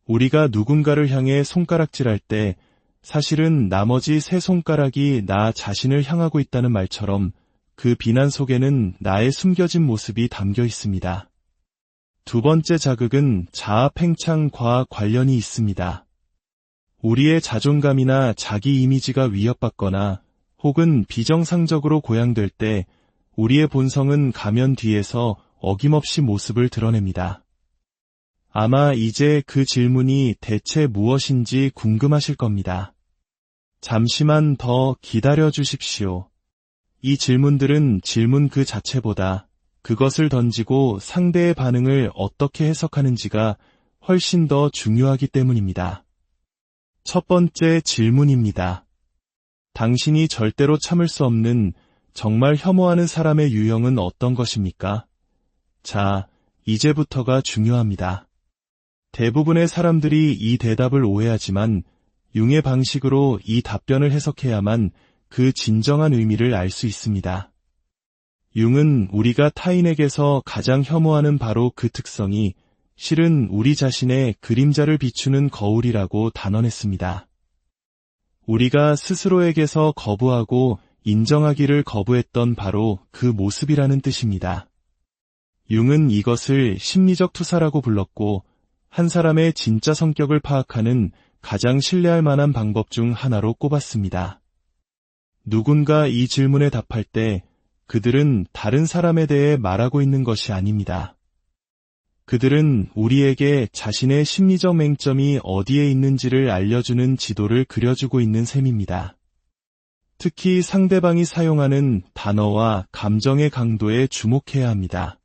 우리가 누군가를 향해 손가락질할 때 사실은 나머지 세 손가락이 나 자신을 향하고 있다는 말처럼 그 비난 속에는 나의 숨겨진 모습이 담겨 있습니다. 두 번째 자극은 자아 팽창과 관련이 있습니다. 우리의 자존감이나 자기 이미지가 위협받거나 혹은 비정상적으로 고양될 때 우리의 본성은 가면 뒤에서 어김없이 모습을 드러냅니다. 아마 이제 그 질문이 대체 무엇인지 궁금하실 겁니다. 잠시만 더 기다려 주십시오. 이 질문들은 질문 그 자체보다 그것을 던지고 상대의 반응을 어떻게 해석하는지가 훨씬 더 중요하기 때문입니다. 첫 번째 질문입니다. 당신이 절대로 참을 수 없는 정말 혐오하는 사람의 유형은 어떤 것입니까? 자, 이제부터가 중요합니다. 대부분의 사람들이 이 대답을 오해하지만 융의 방식으로 이 답변을 해석해야만 그 진정한 의미를 알 수 있습니다. 융은 우리가 타인에게서 가장 혐오하는 바로 그 특성이 실은 우리 자신의 그림자를 비추는 거울이라고 단언했습니다. 우리가 스스로에게서 거부하고 인정하기를 거부했던 바로 그 모습이라는 뜻입니다. 융은 이것을 심리적 투사라고 불렀고 한 사람의 진짜 성격을 파악하는 가장 신뢰할 만한 방법 중 하나로 꼽았습니다. 누군가 이 질문에 답할 때 그들은 다른 사람에 대해 말하고 있는 것이 아닙니다. 그들은 우리에게 자신의 심리적 맹점이 어디에 있는지를 알려주는 지도를 그려주고 있는 셈입니다. 특히 상대방이 사용하는 단어와 감정의 강도에 주목해야 합니다.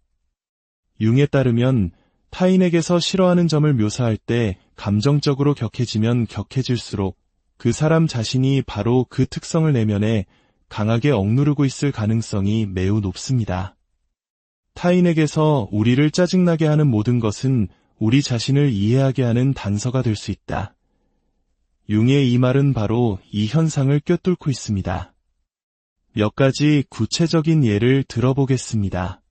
융에 따르면 타인에게서 싫어하는 점을 묘사할 때 감정적으로 격해지면 격해질수록 그 사람 자신이 바로 그 특성을 내면에 강하게 억누르고 있을 가능성이 매우 높습니다. 타인에게서 우리를 짜증나게 하는 모든 것은 우리 자신을 이해하게 하는 단서가 될 수 있다. 융의 이 말은 바로 이 현상을 꿰뚫고 있습니다. 몇 가지 구체적인 예를 들어보겠습니다.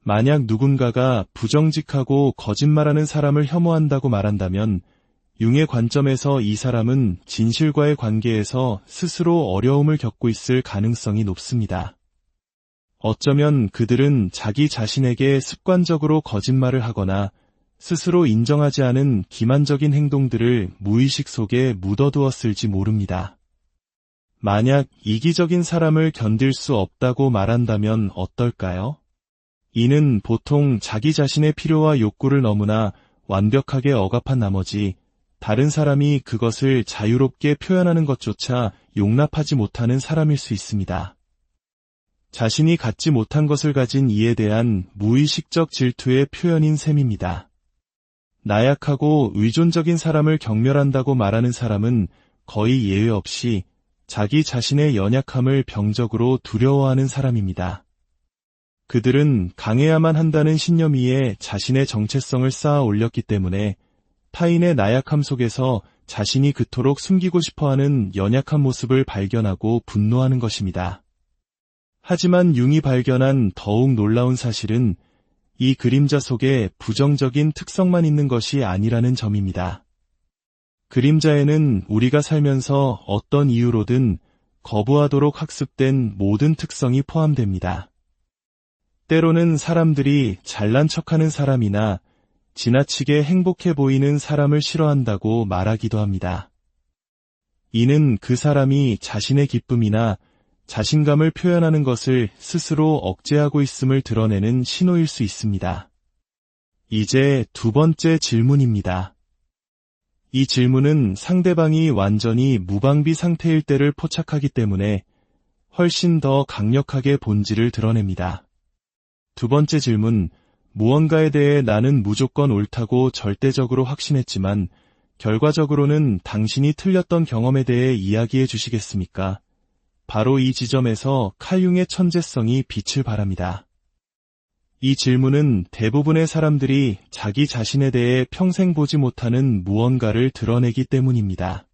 만약 누군가가 부정직하고 거짓말하는 사람을 혐오한다고 말한다면 융의 관점에서 이 사람은 진실과의 관계에서 스스로 어려움을 겪고 있을 가능성이 높습니다. 어쩌면 그들은 자기 자신에게 습관적으로 거짓말을 하거나 스스로 인정하지 않은 기만적인 행동들을 무의식 속에 묻어두었을지 모릅니다. 만약 이기적인 사람을 견딜 수 없다고 말한다면 어떨까요? 이는 보통 자기 자신의 필요와 욕구를 너무나 완벽하게 억압한 나머지 다른 사람이 그것을 자유롭게 표현하는 것조차 용납하지 못하는 사람일 수 있습니다. 자신이 갖지 못한 것을 가진 이에 대한 무의식적 질투의 표현인 셈입니다. 나약하고 의존적인 사람을 경멸한다고 말하는 사람은 거의 예외 없이 자기 자신의 연약함을 병적으로 두려워하는 사람입니다. 그들은 강해야만 한다는 신념 위에 자신의 정체성을 쌓아 올렸기 때문에 타인의 나약함 속에서 자신이 그토록 숨기고 싶어하는 연약한 모습을 발견하고 분노하는 것입니다. 하지만 융이 발견한 더욱 놀라운 사실은 이 그림자 속에 부정적인 특성만 있는 것이 아니라는 점입니다. 그림자에는 우리가 살면서 어떤 이유로든 거부하도록 학습된 모든 특성이 포함됩니다. 때로는 사람들이 잘난 척하는 사람이나 지나치게 행복해 보이는 사람을 싫어한다고 말하기도 합니다. 이는 그 사람이 자신의 기쁨이나 자신감을 표현하는 것을 스스로 억제하고 있음을 드러내는 신호일 수 있습니다. 이제 두 번째 질문입니다. 이 질문은 상대방이 완전히 무방비 상태일 때를 포착하기 때문에 훨씬 더 강력하게 본질을 드러냅니다. 두 번째 질문, 무언가에 대해 나는 무조건 옳다고 절대적으로 확신했지만 결과적으로는 당신이 틀렸던 경험에 대해 이야기해 주시겠습니까? 바로 이 지점에서 칼 융의 천재성이 빛을 발합니다. 이 질문은 대부분의 사람들이 자기 자신에 대해 평생 보지 못하는 무언가를 드러내기 때문입니다.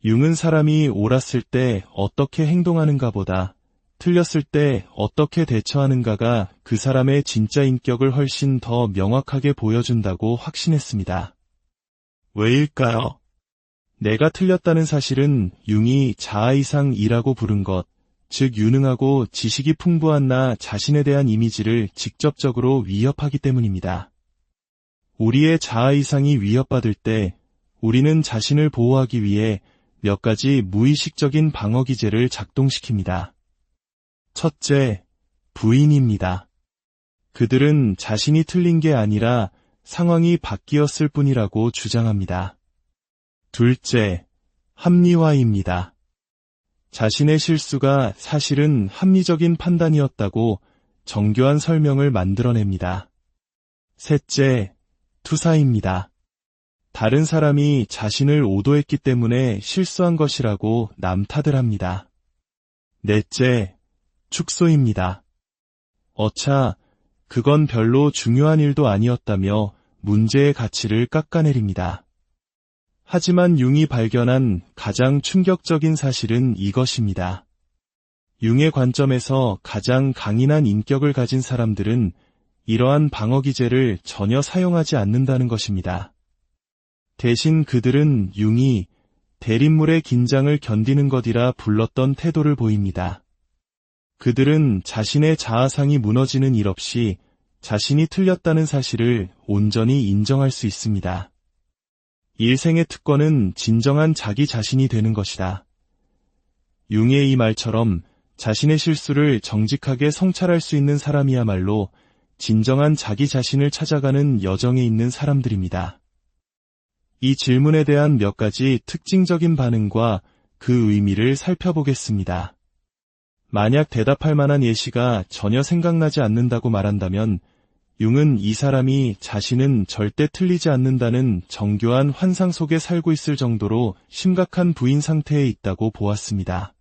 융은 사람이 옳았을 때 어떻게 행동하는가 보다 틀렸을 때 어떻게 대처하는가가 그 사람의 진짜 인격을 훨씬 더 명확하게 보여준다고 확신했습니다. 왜일까요? 내가 틀렸다는 사실은 융이 자아 이상이라고 부른 것, 즉 유능하고 지식이 풍부한 나 자신에 대한 이미지를 직접적으로 위협하기 때문입니다. 우리의 자아 이상이 위협받을 때 우리는 자신을 보호하기 위해 몇 가지 무의식적인 방어 기제를 작동시킵니다. 첫째, 부인입니다. 그들은 자신이 틀린 게 아니라 상황이 바뀌었을 뿐이라고 주장합니다. 둘째, 합리화입니다. 자신의 실수가 사실은 합리적인 판단이었다고 정교한 설명을 만들어냅니다. 셋째, 투사입니다. 다른 사람이 자신을 오도했기 때문에 실수한 것이라고 남 탓을 합니다. 넷째, 축소입니다. 어차 그건 별로 중요한 일도 아니었다며 문제의 가치를 깎아내립니다. 하지만 융이 발견한 가장 충격적인 사실은 이것입니다. 융의 관점에서 가장 강인한 인격을 가진 사람들은 이러한 방어 기제를 전혀 사용하지 않는다는 것입니다. 대신 그들은 융이 대립물의 긴장을 견디는 것이라 불렀던 태도를 보입니다. 그들은 자신의 자아상이 무너지는 일 없이 자신이 틀렸다는 사실을 온전히 인정할 수 있습니다. 일생의 특권은 진정한 자기 자신이 되는 것이다. 융의 이 말처럼 자신의 실수를 정직하게 성찰할 수 있는 사람이야말로 진정한 자기 자신을 찾아가는 여정에 있는 사람들입니다. 이 질문에 대한 몇 가지 특징적인 반응과 그 의미를 살펴보겠습니다. 만약 대답할 만한 예시가 전혀 생각나지 않는다고 말한다면 융은 이 사람이 자신은 절대 틀리지 않는다는 정교한 환상 속에 살고 있을 정도로 심각한 부인 상태에 있다고 보았습니다.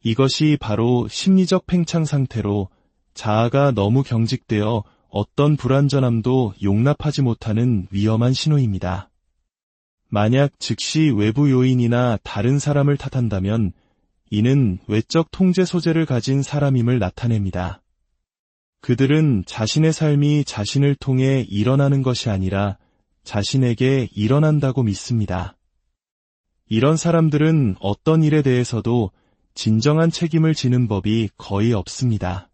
이것이 바로 심리적 팽창 상태로 자아가 너무 경직되어 어떤 불완전함도 용납하지 못하는 위험한 신호입니다. 만약 즉시 외부 요인이나 다른 사람을 탓한다면 이는 외적 통제 소재를 가진 사람임을 나타냅니다. 그들은 자신의 삶이 자신을 통해 일어나는 것이 아니라 자신에게 일어난다고 믿습니다. 이런 사람들은 어떤 일에 대해서도 진정한 책임을 지는 법이 거의 없습니다.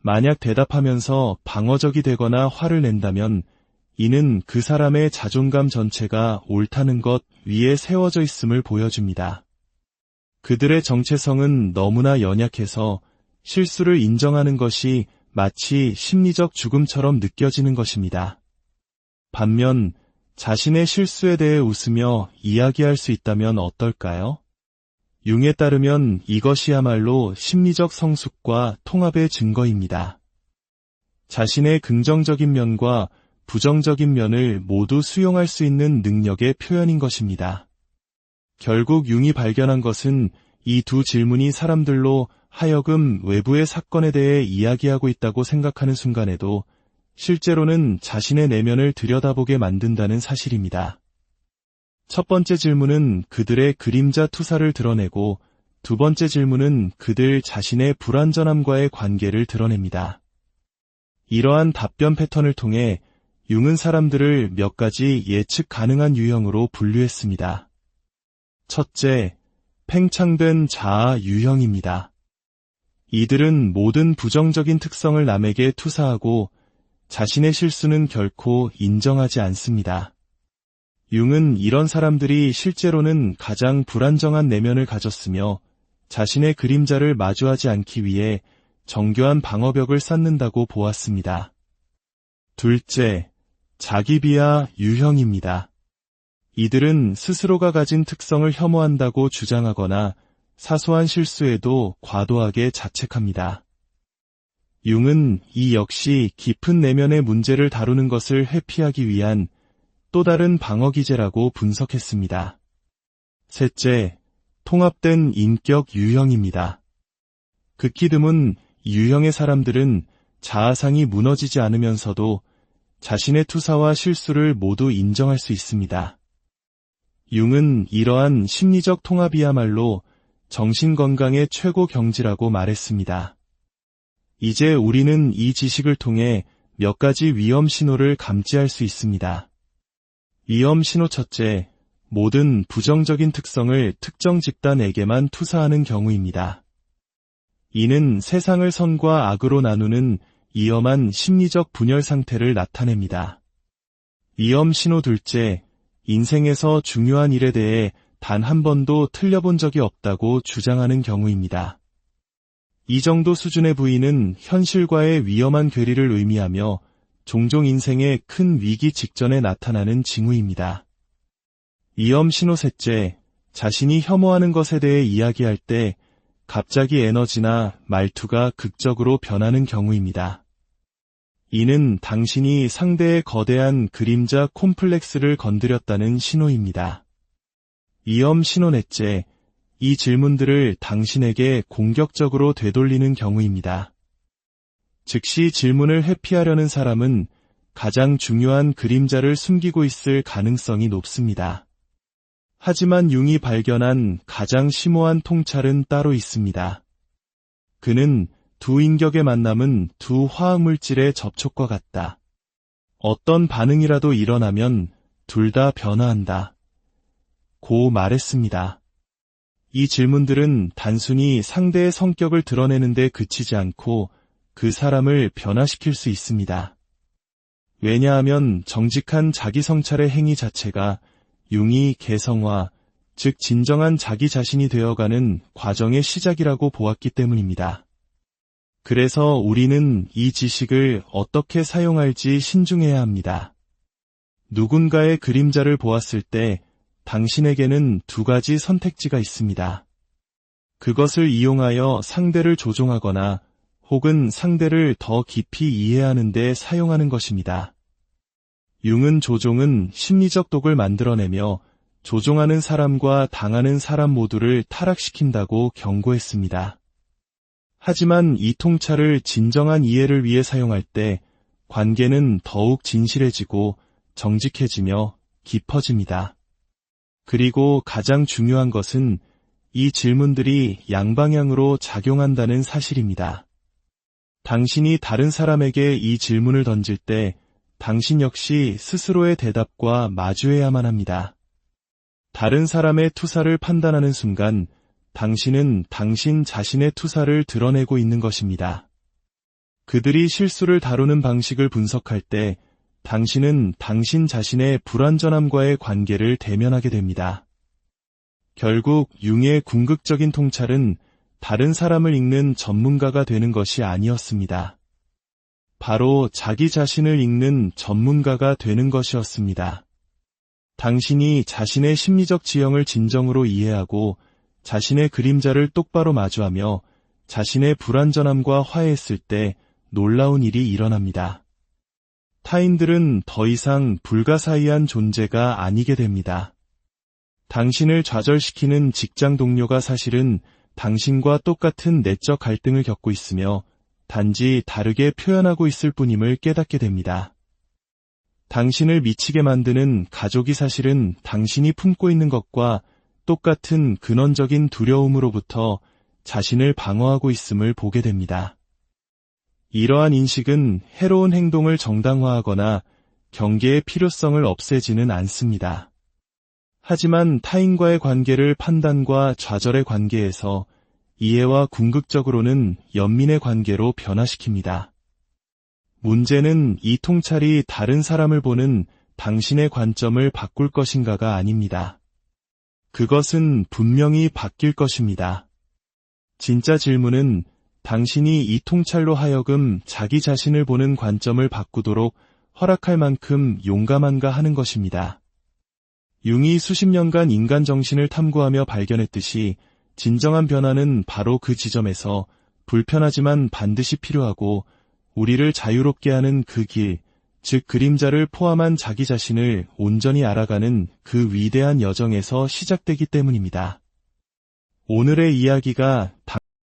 만약 대답하면서 방어적이 되거나 화를 낸다면 이는 그 사람의 자존감 전체가 옳다는 것 위에 세워져 있음을 보여줍니다. 그들의 정체성은 너무나 연약해서 실수를 인정하는 것이 마치 심리적 죽음처럼 느껴지는 것입니다. 반면 자신의 실수에 대해 웃으며 이야기할 수 있다면 어떨까요? 융에 따르면 이것이야말로 심리적 성숙과 통합의 증거입니다. 자신의 긍정적인 면과 부정적인 면을 모두 수용할 수 있는 능력의 표현인 것입니다. 결국 융이 발견한 것은 이 두 질문이 사람들로 하여금 외부의 사건에 대해 이야기하고 있다고 생각하는 순간에도 실제로는 자신의 내면을 들여다보게 만든다는 사실입니다. 첫 번째 질문은 그들의 그림자 투사를 드러내고 두 번째 질문은 그들 자신의 불완전함과의 관계를 드러냅니다. 이러한 답변 패턴을 통해 융은 사람들을 몇 가지 예측 가능한 유형으로 분류했습니다. 첫째, 팽창된 자아 유형입니다. 이들은 모든 부정적인 특성을 남에게 투사하고 자신의 실수는 결코 인정하지 않습니다. 융은 이런 사람들이 실제로는 가장 불안정한 내면을 가졌으며 자신의 그림자를 마주하지 않기 위해 정교한 방어벽을 쌓는다고 보았습니다. 둘째, 자기 비하 유형입니다. 이들은 스스로가 가진 특성을 혐오한다고 주장하거나 사소한 실수에도 과도하게 자책합니다. 융은 이 역시 깊은 내면의 문제를 다루는 것을 회피하기 위한 또 다른 방어 기제라고 분석했습니다. 셋째, 통합된 인격 유형입니다. 극히 드문 유형의 사람들은 자아상이 무너지지 않으면서도 자신의 투사와 실수를 모두 인정할 수 있습니다. 융은 이러한 심리적 통합이야말로 정신건강의 최고 경지라고 말했습니다. 이제 우리는 이 지식을 통해 몇 가지 위험 신호를 감지할 수 있습니다. 위험 신호 첫째, 모든 부정적인 특성을 특정 집단에게만 투사하는 경우입니다. 이는 세상을 선과 악으로 나누는 위험한 심리적 분열 상태를 나타냅니다. 위험 신호 둘째, 인생에서 중요한 일에 대해 단 한 번도 틀려본 적이 없다고 주장하는 경우입니다. 이 정도 수준의 부인은 현실과의 위험한 괴리를 의미하며 종종 인생의 큰 위기 직전에 나타나는 징후입니다. 위험 신호 셋째, 자신이 혐오하는 것에 대해 이야기할 때 갑자기 에너지나 말투가 극적으로 변하는 경우입니다. 이는 당신이 상대의 거대한 그림자 콤플렉스를 건드렸다는 신호입니다. 위험 신호 넷째, 이 질문들을 당신에게 공격적으로 되돌리는 경우입니다. 즉시 질문을 회피하려는 사람은 가장 중요한 그림자를 숨기고 있을 가능성이 높습니다. 하지만 융이 발견한 가장 심오한 통찰은 따로 있습니다. 그는 두 인격의 만남은 두 화학물질의 접촉과 같다. 어떤 반응이라도 일어나면 둘 다 변화한다. 고 말했습니다. 이 질문들은 단순히 상대의 성격을 드러내는 데 그치지 않고 그 사람을 변화시킬 수 있습니다. 왜냐하면 정직한 자기 성찰의 행위 자체가 융이 개성화, 즉 진정한 자기 자신이 되어가는 과정의 시작이라고 보았기 때문입니다. 그래서 우리는 이 지식을 어떻게 사용할지 신중해야 합니다. 누군가의 그림자를 보았을 때 당신에게는 두 가지 선택지가 있습니다. 그것을 이용하여 상대를 조종하거나 혹은 상대를 더 깊이 이해하는 데 사용하는 것입니다. 융은 조종은 심리적 독을 만들어내며 조종하는 사람과 당하는 사람 모두를 타락시킨다고 경고했습니다. 하지만 이 통찰을 진정한 이해를 위해 사용할 때 관계는 더욱 진실해지고 정직해지며 깊어집니다. 그리고 가장 중요한 것은 이 질문들이 양방향으로 작용한다는 사실입니다. 당신이 다른 사람에게 이 질문을 던질 때 당신 역시 스스로의 대답과 마주해야만 합니다. 다른 사람의 투사를 판단하는 순간 당신은 당신 자신의 투사를 드러내고 있는 것입니다. 그들이 실수를 다루는 방식을 분석할 때 당신은 당신 자신의 불완전함과의 관계를 대면하게 됩니다. 결국 융의 궁극적인 통찰은 다른 사람을 읽는 전문가가 되는 것이 아니었습니다. 바로 자기 자신을 읽는 전문가가 되는 것이었습니다. 당신이 자신의 심리적 지형을 진정으로 이해하고 자신의 그림자를 똑바로 마주하며 자신의 불완전함과 화해했을 때 놀라운 일이 일어납니다. 타인들은 더 이상 불가사의한 존재가 아니게 됩니다. 당신을 좌절시키는 직장 동료가 사실은 당신과 똑같은 내적 갈등을 겪고 있으며 단지 다르게 표현하고 있을 뿐임을 깨닫게 됩니다. 당신을 미치게 만드는 가족이 사실은 당신이 품고 있는 것과 똑같은 근원적인 두려움으로부터 자신을 방어하고 있음을 보게 됩니다. 이러한 인식은 해로운 행동을 정당화하거나 경계의 필요성을 없애지는 않습니다. 하지만 타인과의 관계를 판단과 좌절의 관계에서 이해와 궁극적으로는 연민의 관계로 변화시킵니다. 문제는 이 통찰이 다른 사람을 보는 당신의 관점을 바꿀 것인가가 아닙니다. 그것은 분명히 바뀔 것입니다. 진짜 질문은 당신이 이 통찰로 하여금 자기 자신을 보는 관점을 바꾸도록 허락할 만큼 용감한가 하는 것입니다. 융이 수십 년간 인간 정신을 탐구하며 발견했듯이 진정한 변화는 바로 그 지점에서 불편하지만 반드시 필요하고 우리를 자유롭게 하는 그 길, 즉 그림자를 포함한 자기 자신을 온전히 알아가는 그 위대한 여정에서 시작되기 때문입니다. 오늘의 이야기가